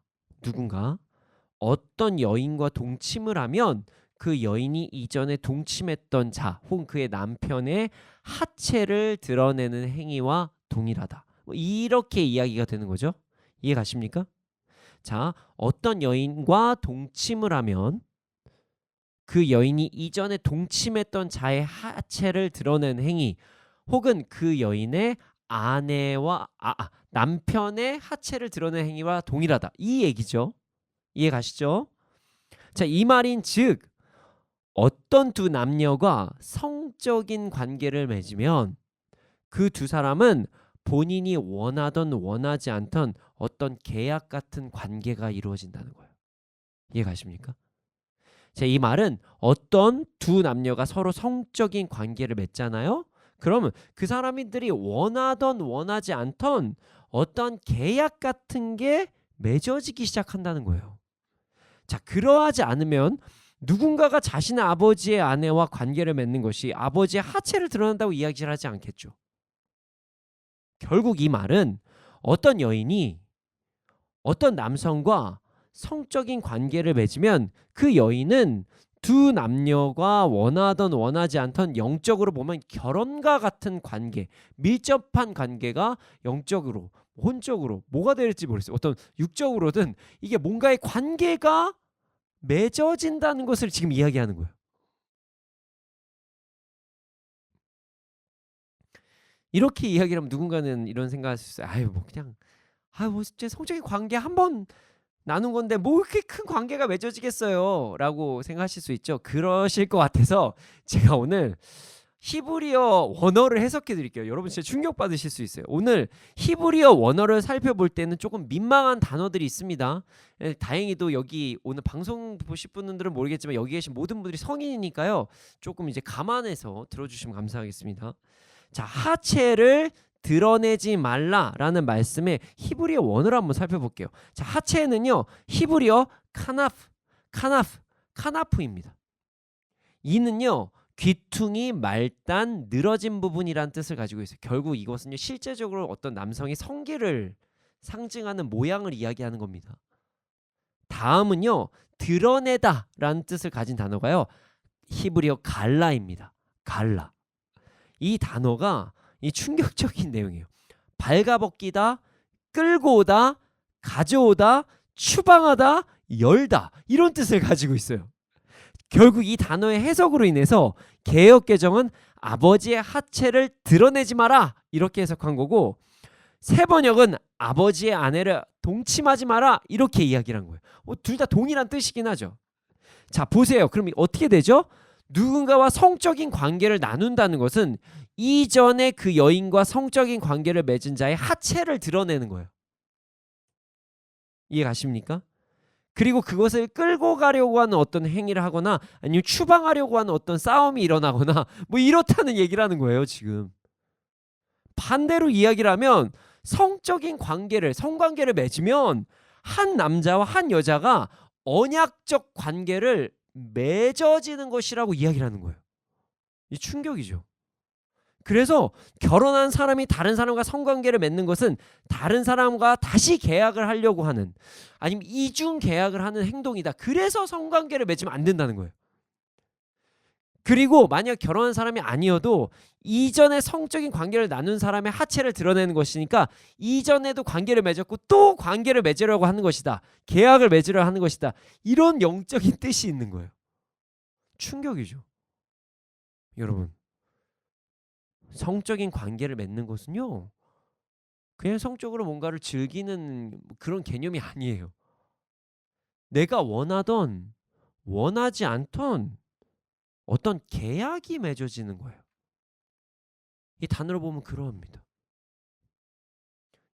어떤 여인과 동침을 하면 그 여인이 이전에 동침했던 자 혹은 그의 남편의 하체를 드러내는 행위와 동일하다, 이렇게 이야기가 되는 거죠. 이해 가십니까? 자, 어떤 여인과 동침을 하면 그 여인이 이전에 동침했던 자의 하체를 드러내는 행위 혹은 그 여인의 아내와 남편의 하체를 드러내는 행위와 동일하다, 이 얘기죠. 이해 가시죠? 자, 이 말인 즉 어떤 두 남녀가 성적인 관계를 맺으면 그 두 사람은 본인이 원하던 원하지 않던 어떤 계약 같은 관계가 이루어진다는 거예요. 이해 가십니까? 자, 이 말은 어떤 두 남녀가 서로 성적인 관계를 맺잖아요. 그러면 그 사람들이 원하던 원하지 않던 어떤 계약 같은 게 맺어지기 시작한다는 거예요. 자, 그러하지 않으면 누군가가 자신의 아버지의 아내와 관계를 맺는 것이 아버지의 하체를 드러낸다고 이야기를 하지 않겠죠. 결국 이 말은 어떤 여인이 어떤 남성과 성적인 관계를 맺으면 그 여인은 두 남녀가 원하던 원하지 않던 영적으로 보면 결혼과 같은 관계, 밀접한 관계가 영적으로, 혼적으로 뭐가 될지 모르겠어요. 어떤 육적으로든 이게 뭔가의 관계가 맺어진다는 것을 지금 이야기하는 거예요. 이렇게 이야기를 하면 누군가는 이런 생각할 수 있어요. 뭐 진짜 성적인 관계 한번 나눈 건데 뭐 이렇게 큰 관계가 맺어지겠어요 라고 생각하실 수 있죠. 그러실 것 같아서 제가 오늘 히브리어 원어를 해석해 드릴게요. 여러분 진짜 충격받으실 수 있어요. 오늘 히브리어 원어를 살펴볼 때는 조금 민망한 단어들이 있습니다. 다행히도 여기 오늘 방송 보실 분들은 모르겠지만 여기 계신 모든 분들이 성인이니까요, 조금 이제 감안해서 들어주시면 감사하겠습니다. 자, 하체를 드러내지 말라라는 말씀의 히브리어 원어를 한번 살펴볼게요. 자, 하체는요 히브리어 카나프입니다. 이는요 귀퉁이, 말단, 늘어진 부분이란 뜻을 가지고 있어요. 결국 이것은요 실제적으로 어떤 남성의 성기를 상징하는 모양을 이야기하는 겁니다. 다음은요 드러내다라는 뜻을 가진 단어가요 히브리어 갈라입니다. 갈라. 이 단어가 이 충격적인 내용이에요. 발가벗기다, 끌고 오다, 가져오다, 추방하다, 열다, 이런 뜻을 가지고 있어요. 결국 이 단어의 해석으로 인해서 개역 개정은 아버지의 하체를 드러내지 마라 이렇게 해석한 거고, 새번역은 아버지의 아내를 동침하지 마라 이렇게 이야기를 한 거예요. 둘 다 동일한 뜻이긴 하죠. 자, 보세요. 그럼 어떻게 되죠? 누군가와 성적인 관계를 나눈다는 것은 이전에 그 여인과 성적인 관계를 맺은 자의 하체를 드러내는 거예요. 이해 가십니까? 그리고 그것을 끌고 가려고 하는 어떤 행위를 하거나 아니면 추방하려고 하는 어떤 싸움이 일어나거나 뭐 이렇다는 얘기를 하는 거예요, 지금. 반대로 이야기를 하면 성적인 관계를, 성관계를 맺으면 한 남자와 한 여자가 언약적 관계를 맺어지는 것이라고 이야기를 하는 거예요. 이 충격이죠. 그래서 결혼한 사람이 다른 사람과 성관계를 맺는 것은 다른 사람과 다시 계약을 하려고 하는, 아니면 이중 계약을 하는 행동이다. 그래서 성관계를 맺으면 안 된다는 거예요. 그리고 만약 결혼한 사람이 아니어도 이전에 성적인 관계를 나눈 사람의 하체를 드러내는 것이니까 이전에도 관계를 맺었고 또 관계를 맺으려고 하는 것이다. 계약을 맺으려 하는 것이다. 이런 영적인 뜻이 있는 거예요. 충격이죠. 여러분, 성적인 관계를 맺는 것은요, 그냥 성적으로 뭔가를 즐기는 그런 개념이 아니에요. 내가 원하던 원하지 않던 어떤 계약이 맺어지는 거예요. 이 단어로 보면 그러합니다.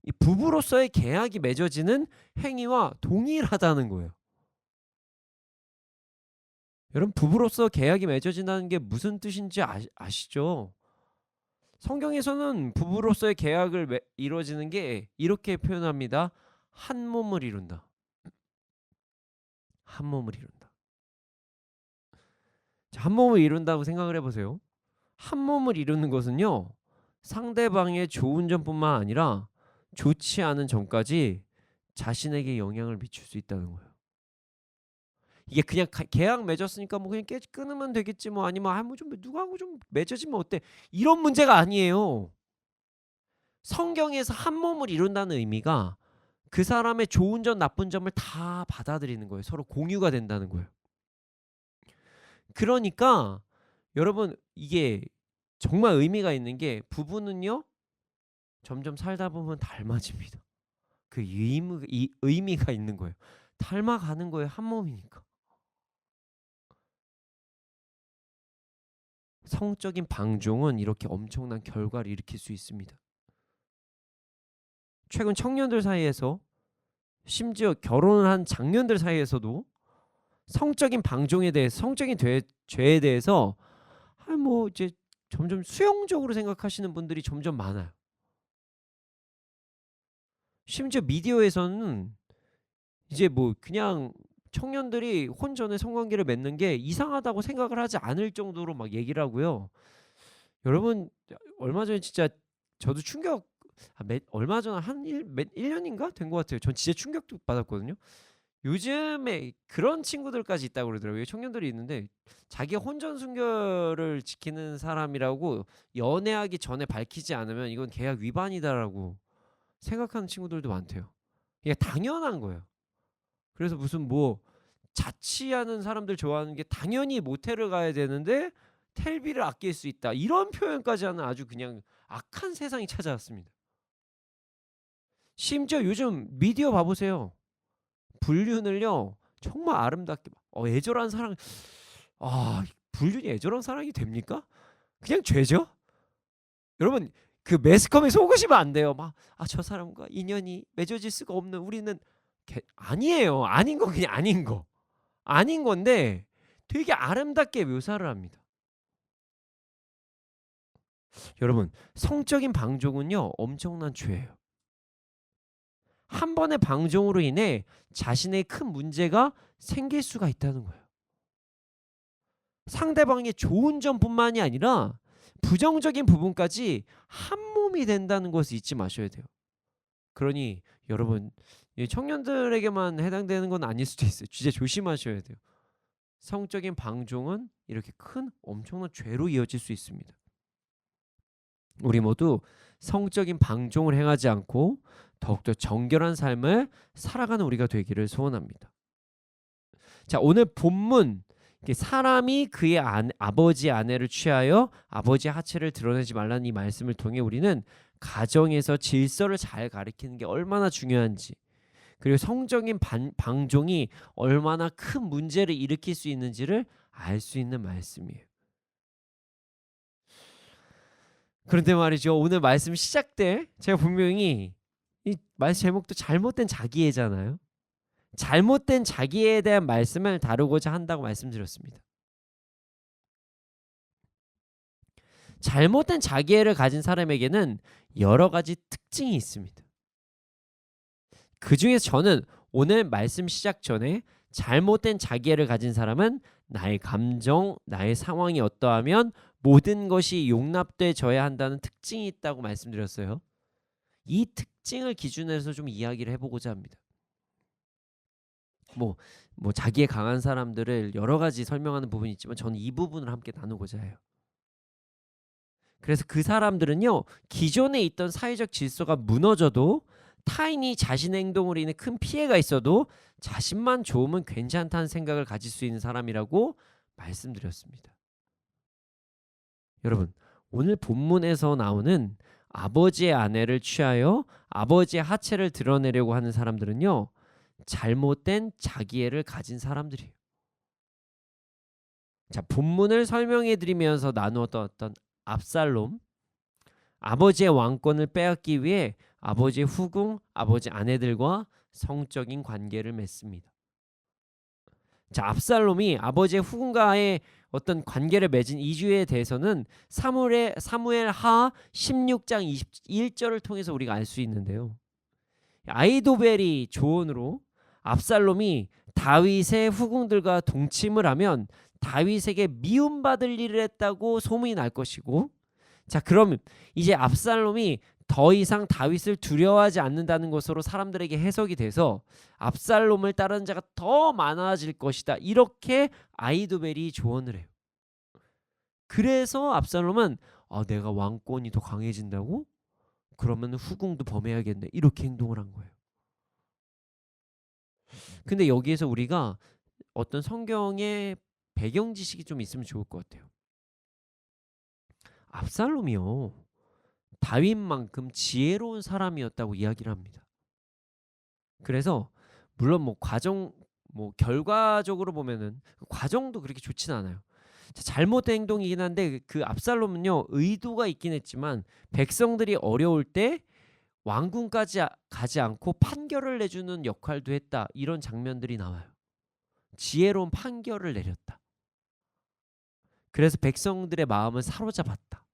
이 부부로서의 계약이 맺어지는 행위와 동일하다는 거예요. 여러분, 부부로서 계약이 맺어진다는 게 무슨 뜻인지 아시죠? 성경에서는 부부로서의 계약을 이루어지는 게 이렇게 표현합니다. 한 몸을 이룬다. 한 몸을 이룬다. 자, 한 몸을 이룬다고 생각을 해보세요. 한 몸을 이루는 것은요, 상대방의 좋은 점뿐만 아니라 좋지 않은 점까지 자신에게 영향을 미칠 수 있다는 거예요. 이게 그냥 계약 맺었으니까 뭐 그냥 끊으면 되겠지, 뭐 아니면 뭐 좀 누구하고 좀 맺어지면 어때, 이런 문제가 아니에요. 성경에서 한 몸을 이룬다는 의미가 그 사람의 좋은 점 나쁜 점을 다 받아들이는 거예요. 서로 공유가 된다는 거예요. 그러니까 여러분, 이게 정말 의미가 있는 게, 부부는요 점점 살다 보면 닮아집니다. 그 의미가 있는 거예요. 닮아가는 거예요. 한 몸이니까. 성적인 방종은 이렇게 엄청난 결과를 일으킬 수 있습니다. 최근 청년들 사이에서, 심지어 결혼을 한 장년들 사이에서도 성적인 방종에 대해서, 성적인 죄에 대해서 뭐 이제 점점 수용적으로 생각하시는 분들이 점점 많아요. 심지어 미디어에서는 이제 뭐 그냥 청년들이 혼전에 성관계를 맺는 게 이상하다고 생각을 하지 않을 정도로 막 얘기를 하고요. 여러분, 얼마 전에 진짜 저도 충격, 얼마 전에 한 1년인가 된 것 같아요. 전 진짜 충격도 받았거든요. 요즘에 그런 친구들까지 있다고 그러더라고요. 청년들이 있는데 자기가 혼전 순결을 지키는 사람이라고 연애하기 전에 밝히지 않으면 이건 계약 위반이다라고 생각하는 친구들도 많대요. 이게 당연한 거예요. 그래서 무슨 뭐 자취하는 사람들 좋아하는 게 당연히 모텔을 가야 되는데 텔비를 아낄 수 있다, 이런 표현까지 하는 아주 그냥 악한 세상이 찾아왔습니다. 심지어 요즘 미디어 봐보세요. 불륜을요 정말 아름답게, 애절한 사랑, 불륜이 애절한 사랑이 됩니까? 그냥 죄죠. 여러분, 그 매스컴에 속으시면 안 돼요. 막 저 사람과 인연이 맺어질 수가 없는 우리는, 아니에요. 아닌 거, 그냥 아닌 건데 되게 아름답게 묘사를 합니다. 여러분, 성적인 방종은요 엄청난 죄예요. 한 번의 방종으로 인해 자신의 큰 문제가 생길 수가 있다는 거예요. 상대방의 좋은 점뿐만이 아니라 부정적인 부분까지 한 몸이 된다는 것을 잊지 마셔야 돼요. 그러니 여러분, 청년들에게만 해당되는 건 아닐 수도 있어요. 진짜 조심하셔야 돼요. 성적인 방종은 이렇게 큰 엄청난 죄로 이어질 수 있습니다. 우리 모두 성적인 방종을 행하지 않고 더욱더 정결한 삶을 살아가는 우리가 되기를 소원합니다. 자, 오늘 본문, 사람이 그의 아버지 아내를 취하여 아버지 하체를 드러내지 말라는 이 말씀을 통해 우리는 가정에서 질서를 잘 가리키는 게 얼마나 중요한지, 그리고 성적인 방종이 얼마나 큰 문제를 일으킬 수 있는지를 알 수 있는 말씀이에요. 그런데 말이죠. 오늘 말씀 시작 때 제가 분명히 이 말씀 제목도 잘못된 자기애잖아요. 잘못된 자기애에 대한 말씀을 다루고자 한다고 말씀드렸습니다. 잘못된 자기애를 가진 사람에게는 여러 가지 특징이 있습니다. 그 중에서 저는 오늘 말씀 시작 전에 잘못된 자기애를 가진 사람은 나의 감정, 나의 상황이 어떠하면 모든 것이 용납돼져야 한다는 특징이 있다고 말씀드렸어요. 이 특징을 기준으로 해서 좀 이야기를 해보고자 합니다. 뭐 자기애 강한 사람들을 여러 가지 설명하는 부분이 있지만 저는 이 부분을 함께 나누고자 해요. 그래서 그 사람들은요, 기존에 있던 사회적 질서가 무너져도 타인이 자신의 행동으로 인해 큰 피해가 있어도 자신만 좋으면 괜찮다는 생각을 가질 수 있는 사람이라고 말씀드렸습니다. 여러분, 오늘 본문에서 나오는 아버지의 아내를 취하여 아버지의 하체를 드러내려고 하는 사람들은요, 잘못된 자기애를 가진 사람들이에요. 자, 본문을 설명해 드리면서 나누었던 어떤 압살롬, 아버지의 왕권을 빼앗기 위해 아버지의 후궁, 아버지 아내들과 성적인 관계를 맺습니다. 자, 압살롬이 아버지의 후궁과의 어떤 관계를 맺은 이유에 대해서는 사무엘 하 16장 21절을 통해서 우리가 알 수 있는데요. 아이도벨이 조언으로 압살롬이 다윗의 후궁들과 동침을 하면 다윗에게 미움받을 일을 했다고 소문이 날 것이고, 자, 그럼 이제 압살롬이 더 이상 다윗을 두려워하지 않는다는 것으로 사람들에게 해석이 돼서 압살롬을 따르는 자가 더 많아질 것이다, 이렇게 아이도벨이 조언을 해요. 그래서 압살롬은 내가 왕권이 더 강해진다고? 그러면 후궁도 범해야겠네, 이렇게 행동을 한 거예요. 근데 여기에서 우리가 어떤 성경의 배경 지식이 좀 있으면 좋을 것 같아요. 압살롬이요, 다윗만큼 지혜로운 사람이었다고 이야기를 합니다. 그래서 물론 결과적으로 보면은 과정도 그렇게 좋진 않아요. 잘못된 행동이긴 한데 그 압살롬은요, 의도가 있긴 했지만 백성들이 어려울 때 왕궁까지 가지 않고 판결을 내주는 역할도 했다, 이런 장면들이 나와요. 지혜로운 판결을 내렸다. 그래서 백성들의 마음을 사로잡았다.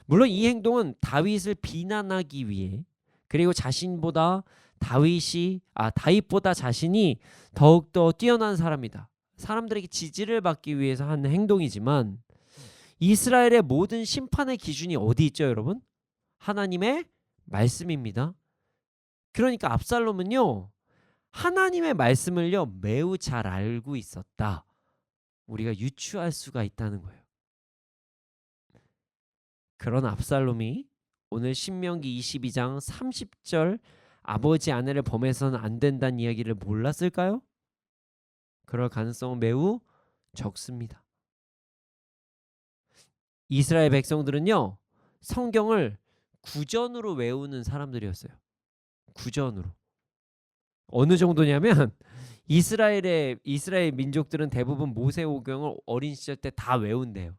물론 이 행동은 다윗을 비난하기 위해, 그리고 자신보다 다윗보다 자신이 더욱더 뛰어난 사람이다, 사람들에게 지지를 받기 위해서 하는 행동이지만, 이스라엘의 모든 심판의 기준이 어디 있죠, 여러분? 하나님의 말씀입니다. 그러니까 압살롬은요, 하나님의 말씀을요 매우 잘 알고 있었다, 우리가 유추할 수가 있다는 거예요. 그런 압살롬이 오늘 신명기 22장 30절 아버지 아내를 범해서는 안 된다는 이야기를 몰랐을까요? 그럴 가능성은 매우 적습니다. 이스라엘 백성들은요, 성경을 구전으로 외우는 사람들이었어요. 구전으로. 어느 정도냐면 이스라엘 민족들은 대부분 모세오경을 어린 시절 때 다 외운대요.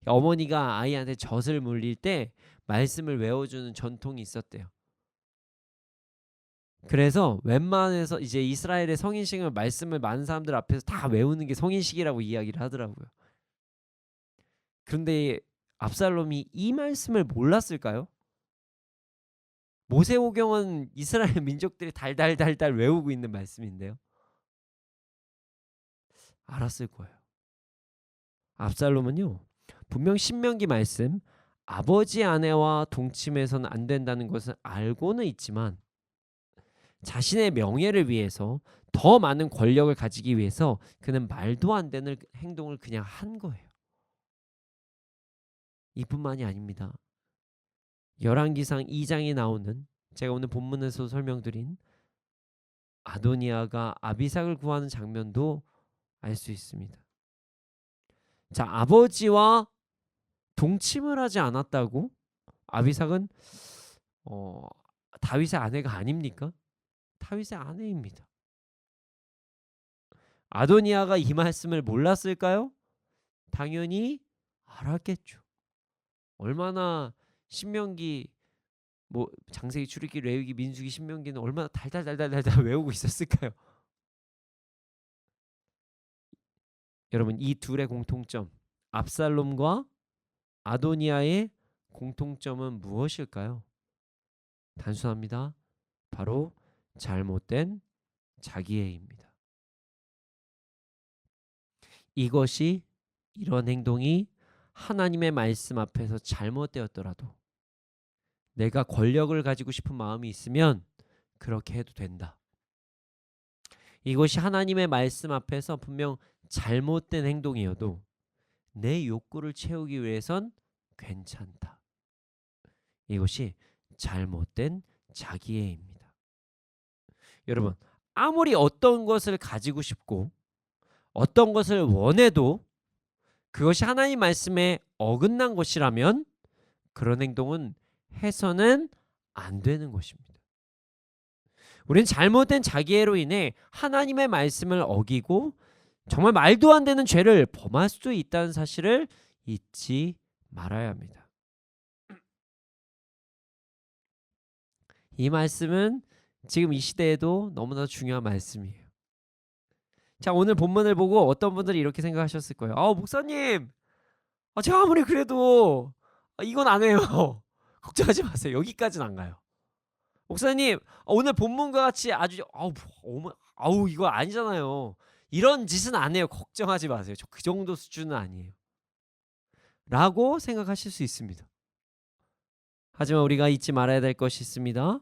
어머니가 아이한테 젖을 물릴 때 말씀을 외워주는 전통이 있었대요. 그래서 웬만해서 이제 이스라엘의 성인식을 말씀을 많은 사람들 앞에서 다 외우는 게 성인식이라고 이야기를 하더라고요. 그런데 압살롬이 이 말씀을 몰랐을까요? 모세오경은 이스라엘 민족들이 달달달달 외우고 있는 말씀인데요. 알았을 거예요. 압살롬은요, 분명 신명기 말씀 아버지 아내와 동침해서는 안 된다는 것을 알고는 있지만 자신의 명예를 위해서, 더 많은 권력을 가지기 위해서 그는 말도 안 되는 행동을 그냥 한 거예요. 이뿐만이 아닙니다. 열왕기상 2장에 나오는, 제가 오늘 본문에서 설명드린 아도니아가 아비삭을 구하는 장면도 알 수 있습니다. 자, 아버지와 동침을 하지 않았다고 아비삭은 다윗의 아내가 아닙니까? 다윗의 아내입니다. 아도니아가 이 말씀을 몰랐을까요? 당연히 알았겠죠. 얼마나 신명기 뭐 장세기, 출애굽기, 레위기, 민수기, 신명기는 얼마나 달달달달달달 외우고 있었을까요? 여러분, 이 둘의 공통점, 압살롬과 아도니아의 공통점은 무엇일까요? 단순합니다. 바로 잘못된 자기애입니다. 이것이, 이런 행동이 하나님의 말씀 앞에서 잘못되었더라도 내가 권력을 가지고 싶은 마음이 있으면 그렇게 해도 된다. 이것이 하나님의 말씀 앞에서 분명 잘못된 행동이어도 내 욕구를 채우기 위해선 괜찮다. 이것이 잘못된 자기애입니다. 여러분, 아무리 어떤 것을 가지고 싶고 어떤 것을 원해도 그것이 하나님 말씀에 어긋난 것이라면 그런 행동은 해서는 안 되는 것입니다. 우리는 잘못된 자기애로 인해 하나님의 말씀을 어기고 정말 말도 안 되는 죄를 범할 수도 있다는 사실을 잊지 말아야 합니다. 이 말씀은 지금 이 시대에도 너무나 중요한 말씀이에요. 자, 오늘 본문을 보고 어떤 분들이 이렇게 생각하셨을 거예요. 목사님, 제가 아무리 그래도 이건 안 해요. 걱정하지 마세요. 여기까지는 안 가요. 목사님, 오늘 본문과 같이 아주 이거 아니잖아요. 이런 짓은 안 해요. 걱정하지 마세요. 저 그 정도 수준은 아니에요. 라고 생각하실 수 있습니다. 하지만 우리가 잊지 말아야 될 것이 있습니다.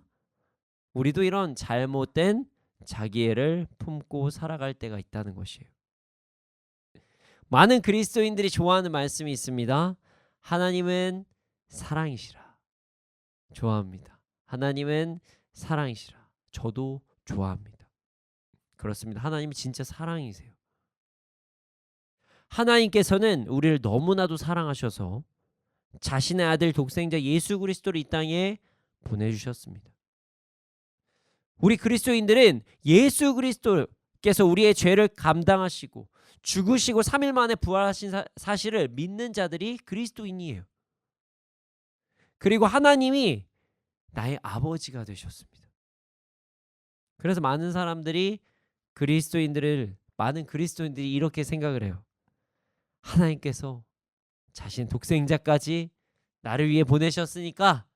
우리도 이런 잘못된 자기애를 품고 살아갈 때가 있다는 것이에요. 많은 그리스도인들이 좋아하는 말씀이 있습니다. 하나님은 사랑이시라. 좋아합니다. 하나님은 사랑이시라. 저도 좋아합니다. 그렇습니다. 하나님이 진짜 사랑이세요. 하나님께서는 우리를 너무나도 사랑하셔서 자신의 아들 독생자 예수 그리스도를 이 땅에 보내주셨습니다. 우리 그리스도인들은 예수 그리스도께서 우리의 죄를 감당하시고 죽으시고 3일 만에 부활하신 사실을 믿는 자들이 그리스도인이에요. 그리고 하나님이 나의 아버지가 되셨습니다. 그래서 많은 그리스도인들이 이렇게 생각을 해요. 하나님께서 자신 독생자까지 나를 위해 보내셨으니까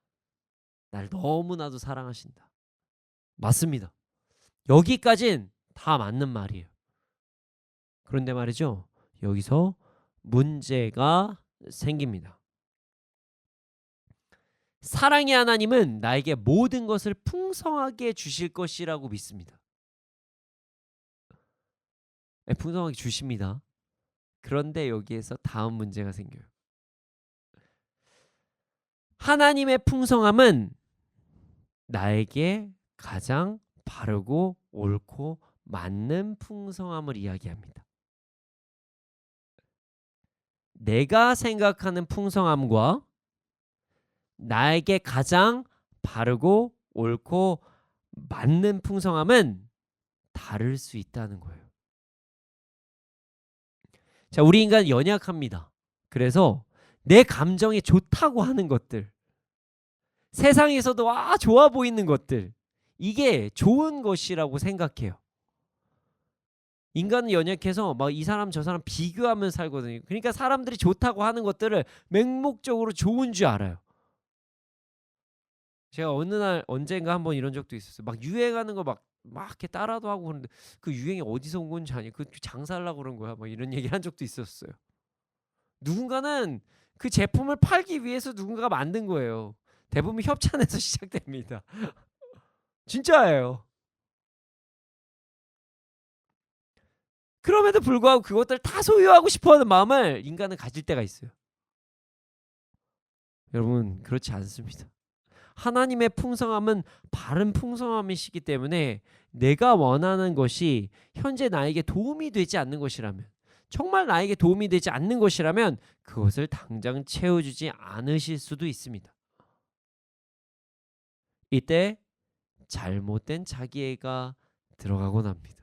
나를 너무나도 사랑하신다. 맞습니다. 여기까진 다 맞는 말이에요. 그런데 말이죠, 여기서 문제가 생깁니다. 사랑의 하나님은 나에게 모든 것을 풍성하게 주실 것이라고 믿습니다. 풍성하게 주십니다. 그런데 여기에서 다음 문제가 생겨요. 하나님의 풍성함은 나에게 가장 바르고 옳고 맞는 풍성함을 이야기합니다. 내가 생각하는 풍성함과 나에게 가장 바르고 옳고 맞는 풍성함은 다를 수 있다는 거예요. 자, 우리 인간은 연약합니다. 그래서 내 감정이 좋다고 하는 것들, 세상에서도 좋아 보이는 것들, 이게 좋은 것이라고 생각해요. 인간은 연약해서 막 이 사람 저 사람 비교하면서 살거든요. 그러니까 사람들이 좋다고 하는 것들을 맹목적으로 좋은 줄 알아요. 제가 어느 날 언젠가 한번 이런 적도 있었어요. 막 유행하는 거 막 이렇게 따라도 하고 그러는데 그 유행이 어디서 온 건지 아니, 그 장사하려고 그런 거야. 막 이런 얘기를 한 적도 있었어요. 누군가는 그 제품을 팔기 위해서 누군가가 만든 거예요. 대부분 협찬에서 시작됩니다. 진짜예요. 그럼에도 불구하고 그것들 다 소유하고 싶어하는 마음을 인간은 가질 때가 있어요. 여러분, 그렇지 않습니다. 하나님의 풍성함은 바른 풍성함이시기 때문에 내가 원하는 것이 현재 나에게 도움이 되지 않는 것이라면, 정말 나에게 도움이 되지 않는 것이라면 그것을 당장 채워주지 않으실 수도 있습니다. 이때 잘못된 자기애가 들어가곤 합니다.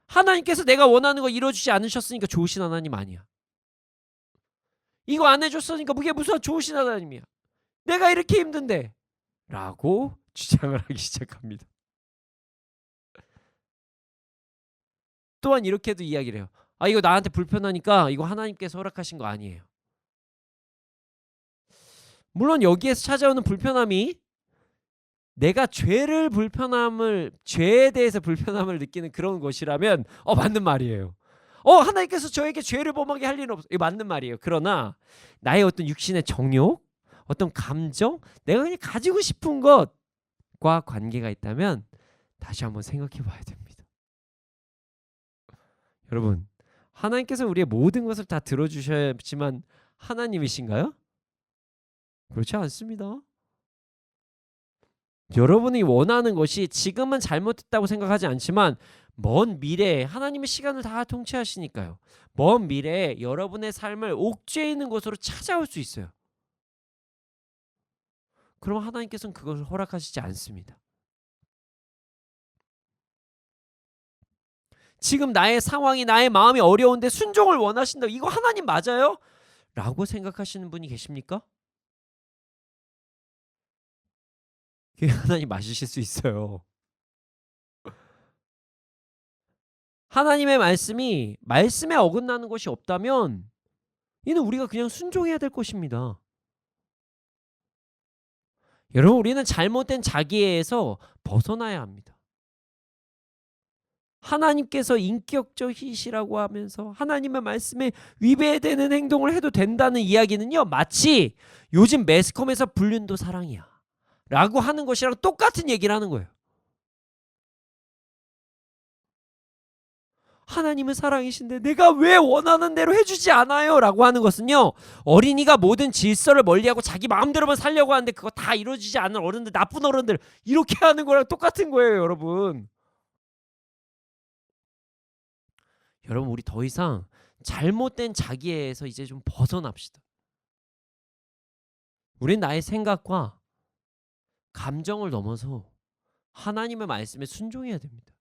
하나님께서 내가 원하는 거 이루어주지 않으셨으니까 좋으신 하나님 아니야. 이거 안 해줬으니까 그게 무슨 좋으신 하나님이야. 내가 이렇게 힘든데 라고 주장을 하기 시작합니다. 또한 이렇게도 이야기를 해요. 아, 이거 나한테 불편하니까 이거 하나님께서 허락하신 거 아니에요. 물론 여기에서 찾아오는 불편함이 내가 죄에 대해서 불편함을 느끼는 그런 것이라면 맞는 말이에요. 하나님께서 저에게 죄를 범하게 할 일은 없어. 이거 맞는 말이에요. 그러나 나의 어떤 육신의 정욕, 어떤 감정, 내가 그냥 가지고 싶은 것과 관계가 있다면 다시 한번 생각해 봐야 됩니다. 여러분, 하나님께서 우리의 모든 것을 다 들어주셔야지만 하나님이신가요? 그렇지 않습니다. 여러분이 원하는 것이 지금은 잘못됐다고 생각하지 않지만 먼 미래에 하나님의 시간을 다 통치하시니까요. 먼 미래에 여러분의 삶을 옥죄에 있는 곳으로 찾아올 수 있어요. 그럼 하나님께서는 그것을 허락하시지 않습니다. 지금 나의 상황이 나의 마음이 어려운데 순종을 원하신다. 이거 하나님 맞아요? 라고 생각하시는 분이 계십니까? 그게 하나님 맞으실 수 있어요. 하나님의 말씀에 어긋나는 것이 없다면 이는 우리가 그냥 순종해야 될 것입니다. 여러분, 우리는 잘못된 자기애에서 벗어나야 합니다. 하나님께서 인격적이시라고 하면서 하나님의 말씀에 위배되는 행동을 해도 된다는 이야기는요, 마치 요즘 매스컴에서 불륜도 사랑이야 라고 하는 것이랑 똑같은 얘기를 하는 거예요. 하나님은 사랑이신데 내가 왜 원하는 대로 해주지 않아요? 라고 하는 것은요, 어린이가 모든 질서를 멀리하고 자기 마음대로만 살려고 하는데 그거 다 이루어지지 않는 어른들, 나쁜 어른들 이렇게 하는 거랑 똑같은 거예요. 여러분, 우리 더 이상 잘못된 자기애에서 이제 좀 벗어납시다. 우린 나의 생각과 감정을 넘어서 하나님의 말씀에 순종해야 됩니다.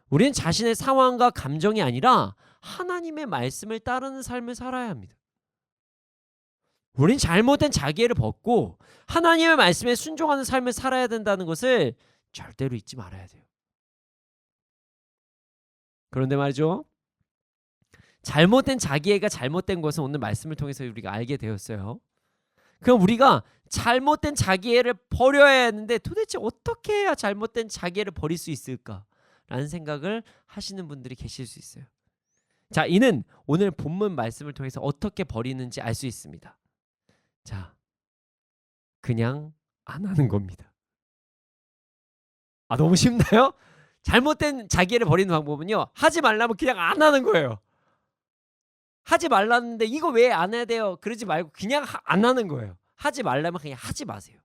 우리는 자신의 상황과 감정이 아니라 하나님의 말씀을 따르는 삶을 살아야 합니다. 우린 잘못된 자기애를 벗고 하나님의 말씀에 순종하는 삶을 살아야 된다는 것을 절대로 잊지 말아야 돼요. 그런데 말이죠, 잘못된 자기애가 잘못된 것은 오늘 말씀을 통해서 우리가 알게 되었어요. 그럼 우리가 잘못된 자기애를 버려야 하는데 도대체 어떻게 해야 잘못된 자기애를 버릴 수 있을까? 라는 생각을 하시는 분들이 계실 수 있어요. 자, 이는 오늘 본문 말씀을 통해서 어떻게 버리는지 알 수 있습니다. 자, 그냥 안 하는 겁니다. 너무 쉽나요? 잘못된 자기애를 버리는 방법은요, 하지 말라면 그냥 안 하는 거예요. 하지 말라는데 이거 왜 안 해야 돼요? 그러지 말고 그냥 안 하는 거예요. 하지 말라면 그냥 하지 마세요.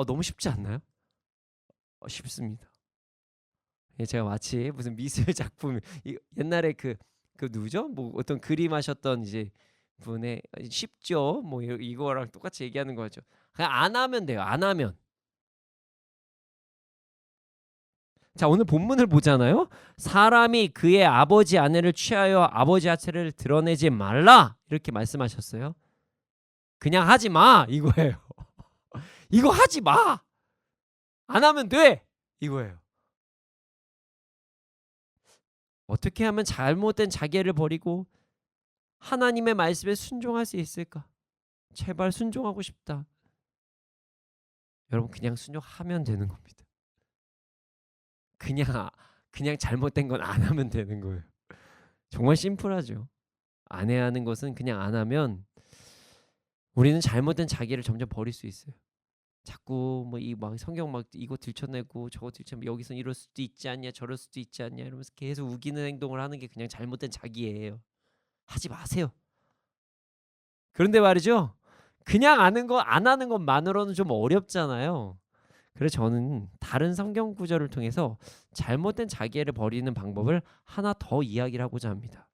너무 쉽지 않나요? 쉽습니다. 제가 마치 무슨 미술 작품, 옛날에 그 누구죠? 뭐 어떤 그림 하셨던 이제 분의 쉽죠? 뭐 이거랑 똑같이 얘기하는 거죠. 그냥 안 하면 돼요. 안 하면. 자, 오늘 본문을 보잖아요. 사람이 그의 아버지 아내를 취하여 아버지 하체를 드러내지 말라 이렇게 말씀하셨어요. 그냥 하지 마 이거예요. 이거 하지 마. 안 하면 돼 이거예요. 어떻게 하면 잘못된 자기애를 버리고 하나님의 말씀에 순종할 수 있을까? 제발 순종하고 싶다. 여러분, 그냥 순종하면 되는 겁니다. 그냥 잘못된 건 안 하면 되는 거예요. 정말 심플하죠. 안 해야 하는 것은 그냥 안 하면 우리는 잘못된 자기를 점점 버릴 수 있어요. 자꾸 막 성경 막 이거 들춰내고 저거 들춰내고 여기서 이럴 수도 있지 않냐 저럴 수도 있지 않냐 이러면서 계속 우기는 행동을 하는 게 그냥 잘못된 자기예요. 하지 마세요. 그런데 말이죠, 그냥 안 하는 것만으로는 좀 어렵잖아요. 그래서 저는 다른 성경 구절을 통해서 잘못된 자기애를 버리는 방법을 하나 더 이야기를 하고자 합니다.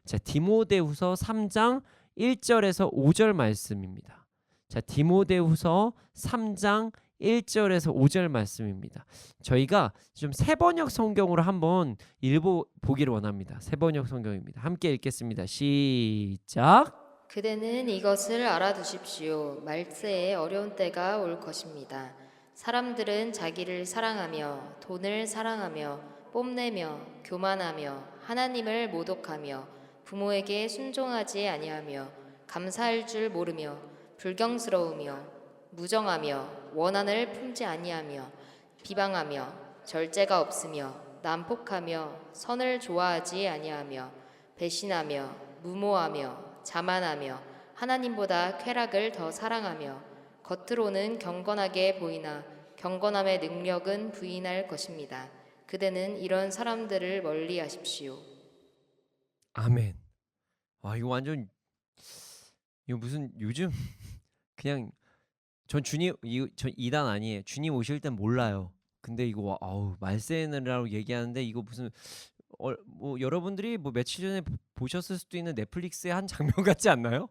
자, 디모데후서 3장 1절에서 5절 말씀입니다. 자, 디모데후서 3장 1절에서 5절 말씀입니다. 저희가 좀 세번역 성경으로 한번 읽어보기를 원합니다. 세번역 성경입니다. 함께 읽겠습니다. 시작. 그대는 이것을 알아두십시오. 말세에 어려운 때가 올 것입니다. 사람들은 자기를 사랑하며 돈을 사랑하며 뽐내며 교만하며 하나님을 모독하며 부모에게 순종하지 아니하며 감사할 줄 모르며 불경스러우며 무정하며 원한을 품지 아니하며 비방하며 절제가 없으며 난폭하며 선을 좋아하지 아니하며 배신하며 무모하며 자만하며 하나님보다 쾌락을 더 사랑하며 겉으로는 경건하게 보이나 경건함의 능력은 부인할 것입니다. 그대는 이런 사람들을 멀리하십시오. 아멘. 와, 이거 완전 이거 무슨 요즘 그냥 전 주님 전 이단 아니에요. 주님 오실 땐 몰라요. 근데 이거 아우 말세는이라고 얘기하는데 이거 무슨 뭐 여러분들이 뭐 며칠 전에 보셨을 수도 있는 넷플릭스의 한 장면 같지 않나요?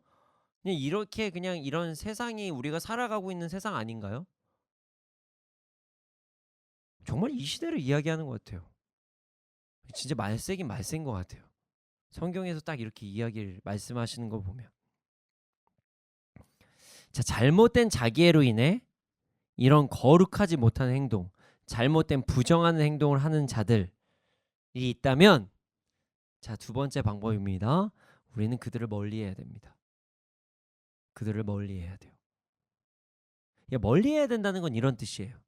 그냥 이렇게 그냥 이런 세상이 우리가 살아가고 있는 세상 아닌가요? 정말 이 시대를 이야기하는 것 같아요. 진짜 말세긴 말세인 것 같아요. 성경에서 딱 이렇게 이야기를 말씀하시는 거 보면. 자, 잘못된 자기애로 인해 이런 거룩하지 못한 행동, 잘못된 부정하는 행동을 하는 자들이 있다면, 자, 두 번째 방법입니다. 우리는 그들을 멀리해야 됩니다. 그들을 멀리해야 돼요. 멀리해야 된다는 건 이런 뜻이에요.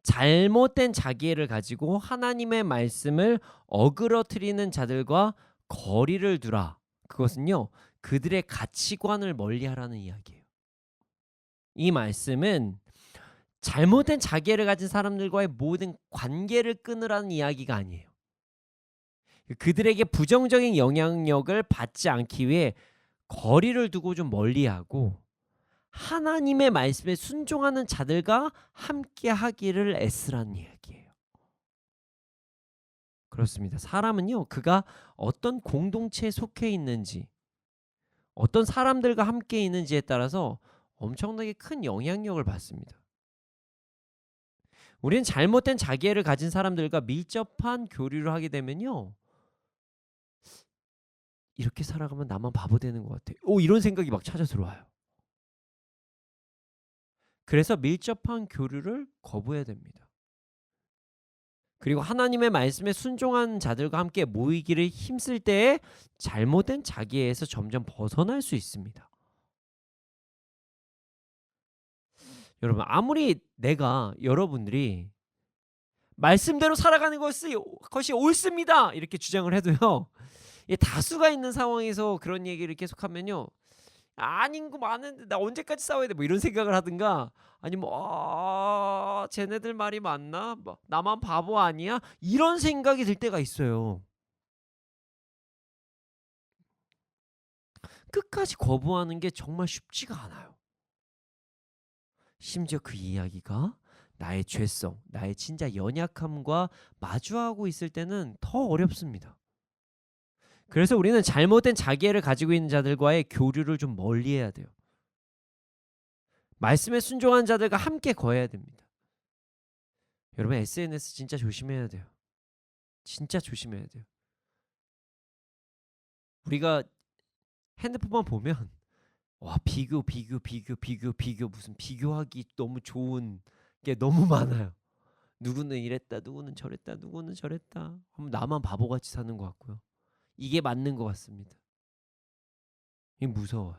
잘못된 자기애를 가지고 하나님의 말씀을 어그러뜨리는 자들과 거리를 두라. 그것은요, 그들의 가치관을 멀리하라는 이야기예요. 이 말씀은 잘못된 자기애를 가진 사람들과의 모든 관계를 끊으라는 이야기가 아니에요. 그들에게 부정적인 영향력을 받지 않기 위해 거리를 두고 좀 멀리하고 하나님의 말씀에 순종하는 자들과 함께 하기를 애쓰라는 이야기예요. 그렇습니다. 사람은요, 그가 어떤 공동체에 속해 있는지, 어떤 사람들과 함께 있는지에 따라서 엄청나게 큰 영향력을 받습니다. 우리는 잘못된 자기애를 가진 사람들과 밀접한 교류를 하게 되면요, 이렇게 살아가면 나만 바보 되는 것 같아. 이런 생각이 막 찾아 들어와요. 그래서 밀접한 교류를 거부해야 됩니다. 그리고 하나님의 말씀에 순종한 자들과 함께 모이기를 힘쓸 때에 잘못된 자기애에서 점점 벗어날 수 있습니다. 여러분, 아무리 내가 여러분들이 말씀대로 살아가는 것이 옳습니다 이렇게 주장을 해도요, 다수가 있는 상황에서 그런 얘기를 계속하면요, 아닌 거 많은데 나 언제까지 싸워야 돼? 뭐 이런 생각을 하든가, 아니면 쟤네들 말이 맞나? 뭐, 나만 바보 아니야? 이런 생각이 들 때가 있어요. 끝까지 거부하는 게 정말 쉽지가 않아요. 심지어 그 이야기가 나의 죄성, 나의 진짜 연약함과 마주하고 있을 때는 더 어렵습니다. 그래서 우리는 잘못된 자기애를 가지고 있는 자들과의 교류를 좀 멀리해야 돼요. 말씀에 순종한 자들과 함께 거해야 됩니다. 여러분, SNS 진짜 조심해야 돼요. 진짜 조심해야 돼요. 우리가 핸드폰만 보면 비교 무슨 비교하기 너무 좋은 게 너무 많아요. 누구는 이랬다, 누구는 저랬다, 누구는 저랬다. 그럼 나만 바보같이 사는 것 같고요. 이게 맞는 것 같습니다. 이게 무서워요.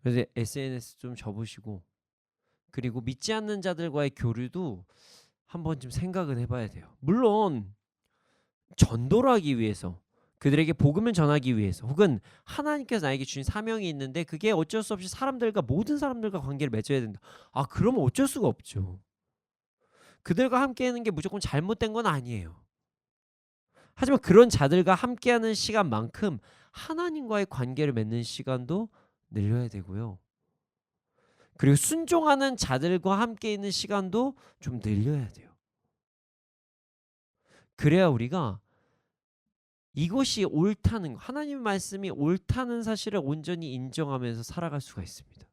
그래서 SNS 좀 접으시고, 그리고 믿지 않는 자들과의 교류도 한번 좀 생각을 해봐야 돼요. 물론 전도를 하기 위해서, 그들에게 복음을 전하기 위해서, 혹은 하나님께서 나에게 주신 사명이 있는데 그게 어쩔 수 없이 모든 사람들과 관계를 맺어야 된다. 그러면 어쩔 수가 없죠. 그들과 함께하는 게 무조건 잘못된 건 아니에요. 하지만 그런 자들과 함께하는 시간만큼 하나님과의 관계를 맺는 시간도 늘려야 되고요. 그리고 순종하는 자들과 함께 있는 시간도 좀 늘려야 돼요. 그래야 우리가 이것이 옳다는 거, 하나님의 말씀이 옳다는 사실을 온전히 인정하면서 살아갈 수가 있습니다.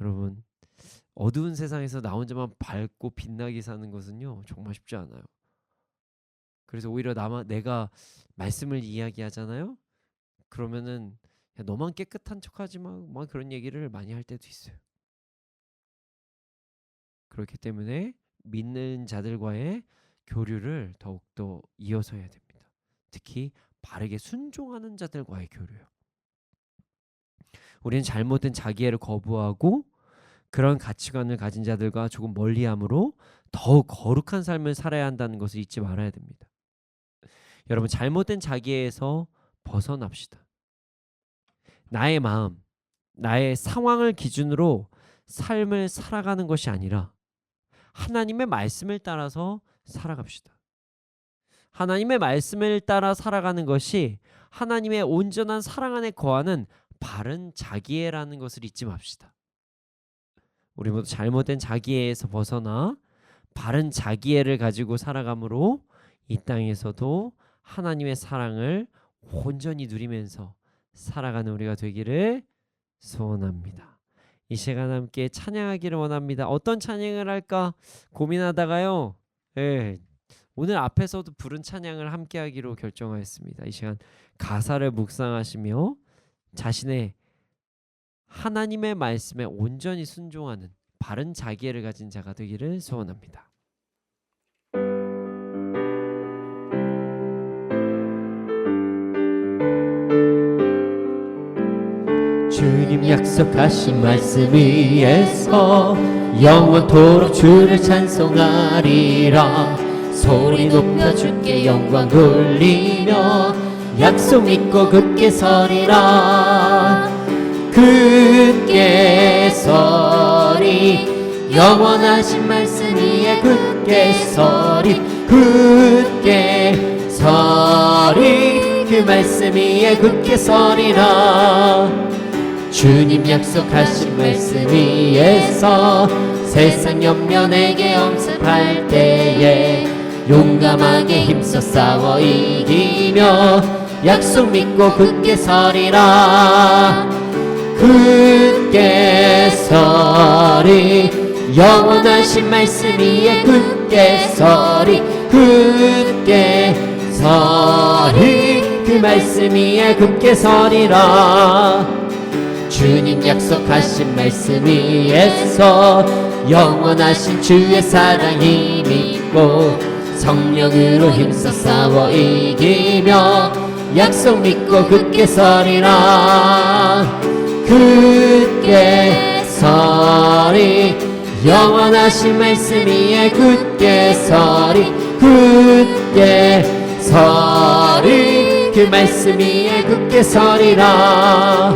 여러분, 어두운 세상에서 나 혼자만 밝고 빛나게 사는 것은요 정말 쉽지 않아요. 그래서 오히려 내가 말씀을 이야기하잖아요. 그러면은 야, 너만 깨끗한 척하지 마, 막 그런 얘기를 많이 할 때도 있어요. 그렇기 때문에 믿는 자들과의 교류를 더욱더 이어서 해야 됩니다. 특히 바르게 순종하는 자들과의 교류요. 우리는 잘못된 자기애를 거부하고 그런 가치관을 가진 자들과 조금 멀리함으로 더욱 거룩한 삶을 살아야 한다는 것을 잊지 말아야 됩니다. 여러분, 잘못된 자기애에서 벗어납시다. 나의 마음, 나의 상황을 기준으로 삶을 살아가는 것이 아니라 하나님의 말씀을 따라서 살아갑시다. 하나님의 말씀을 따라 살아가는 것이 하나님의 온전한 사랑 안에 거하는 바른 자기애라는 것을 잊지 맙시다. 우리 모두 잘못된 자기애에서 벗어나 바른 자기애를 가지고 살아감으로 이 땅에서도 하나님의 사랑을 온전히 누리면서 살아가는 우리가 되기를 소원합니다. 이 시간 함께 찬양하기를 원합니다. 어떤 찬양을 할까 고민하다가요, 오늘 앞에서도 부른 찬양을 함께 하기로 결정하였습니다. 이 시간 가사를 묵상하시며 자신의 하나님의 말씀에 온전히 순종하는 바른 자기애를 가진 자가 되기를 소원합니다. 주님 약속하신 말씀 위에서 영원토록 주를 찬송하리라. 소리 높여 주께 영광 돌리며 약속 믿고 굳게 서리라. 굳게 서리 영원하신 말씀 위에 굳게 서리. 굳게 서리 그 말씀 위에 굳게 서리라. 주님 약속하신 말씀 위에서 세상 연면에게 엄습할 때에 용감하게 힘써 싸워 이기며 약속 믿고 굳게 서리라. 굳게 서리 영원하신 말씀 위에 굳게 서리. 굳게 서리 그 말씀 위에 굳게 서리라. 주님 약속하신 말씀 위에서 영원하신 주의 사랑 힘입고 성령으로 힘써 싸워 이기며 약속 믿고 굳게 서리라. 굳게 서리 영원하신 말씀 위에 굳게 서리. 굳게 서리 그 말씀 위에 굳게 서리라.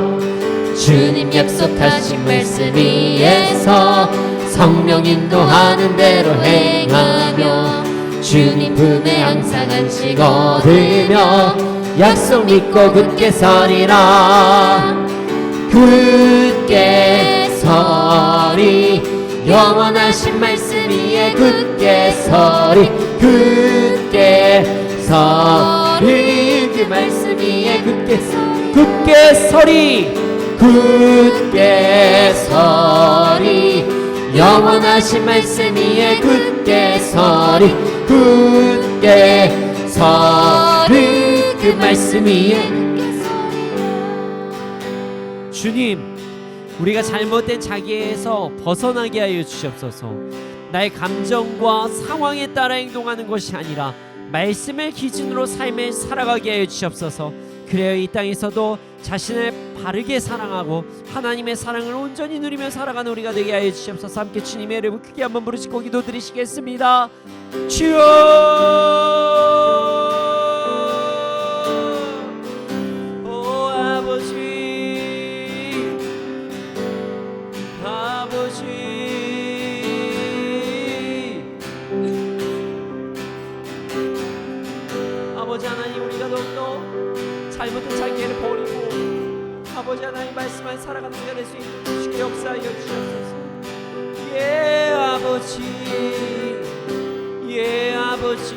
주님 약속하신 말씀 위에서 성령 인도하는 대로 행하며 주님 품에 항상 안식 얻으며 약속 믿고 굳게 서리라. 굳게 서리 영원하신 말씀 위에 굳게 서리. 굳게 서리 그 말씀 위에 굳게 서리. 굳게 서리 굳게 서리 영원하신 말씀 위에 굳게 서리. 굳게 서리 그 말씀 위에. 주님, 우리가 잘못된 자기애에서 벗어나게 하여 주시옵소서. 나의 감정과 상황에 따라 행동하는 것이 아니라 말씀을 기준으로 삶을 살아가게 하여 주시옵소서. 그래야 이 땅에서도 자신을 바르게 사랑하고 하나님의 사랑을 온전히 누리며 살아가는 우리가 되게 하여 주시옵소서. 함께 주님의 이름을 크게 한번 부르시고 기도드리시겠습니다. 주여, 오 아버지, 아버지, 아버지 하나님, 우리가 더욱더 잘못된 자기애를 버리고 아버지 하나님 말씀만 살아가는 우리가 될 수 있는 주께 역사하여 주시옵소서. 예 아버지, 예 아버지,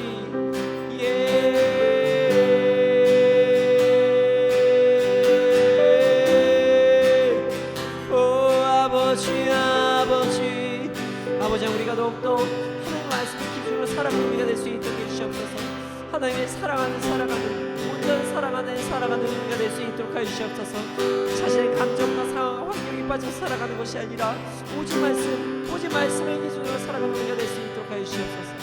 예 오 아버지 우리가 될 수 있도록 해주시옵소서. 하나님의 살아가는 온전한 우리가 될 수 있도록 하여 주시옵소서. 자신의 감정과 상황과 환경에 빠져 살아가는 것이 아니라 오직 말씀을 기준으로 살아가는 우리가 될 수 있도록 하여 주시옵소서.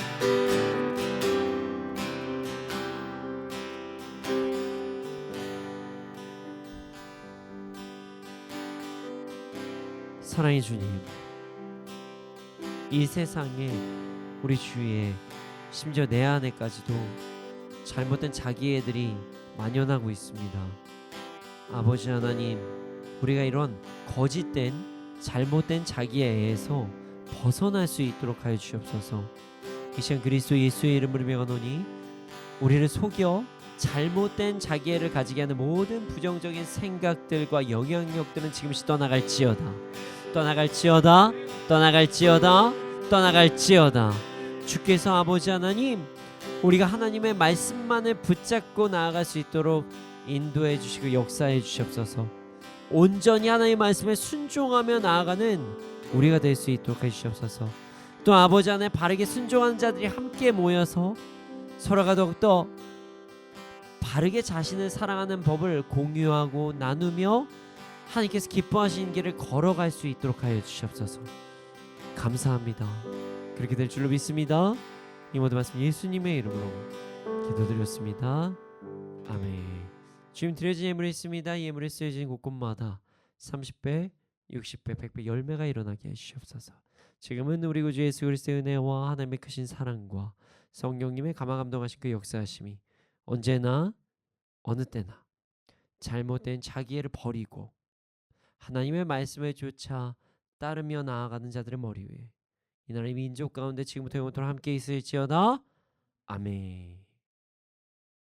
사랑의 주님, 이 세상에 우리 주위에 심지어 내 안에까지도 잘못된 자기애들이 만연하고 있습니다. 아버지 하나님, 우리가 이런 거짓된 잘못된 자기애에서 벗어날 수 있도록 하여 주시옵소서. 이 시간 그리스도 예수의 이름으로 명하노니 우리를 속여 잘못된 자기애를 가지게 하는 모든 부정적인 생각들과 영향력들은 지금시 떠나갈지어다. 주께서 아버지 하나님, 우리가 하나님의 말씀만을 붙잡고 나아갈 수 있도록 인도해 주시고 역사해 주시옵소서. 온전히 하나님의 말씀에 순종하며 나아가는 우리가 될 수 있도록 해주시옵소서. 또 아버지 안에 바르게 순종하는 자들이 함께 모여서 서로가 더욱더 바르게 자신을 사랑하는 법을 공유하고 나누며 하나님께서 기뻐하시는 길을 걸어갈 수 있도록 하여 주시옵소서. 감사합니다. 그렇게 될 줄로 믿습니다. 이 모든 말씀 예수님의 이름으로 기도드렸습니다. 아멘. 주님 드려진 예물이 있습니다. 이 예물에 쓰여진 곳곳마다 30배, 60배, 100배 열매가 일어나게 해주시옵소서. 지금은 우리 구주 예수 그리스도의 은혜와 하나님의 크신 사랑과 성령님의 감화감동하신 그 역사하심이 언제나 어느 때나 잘못된 자기애를 버리고 하나님의 말씀을 쫓아 따르며 나아가는 자들의 머리 위에 이 나라의 민족 가운데 지금부터 영원토록 함께 있을지어다. 아멘.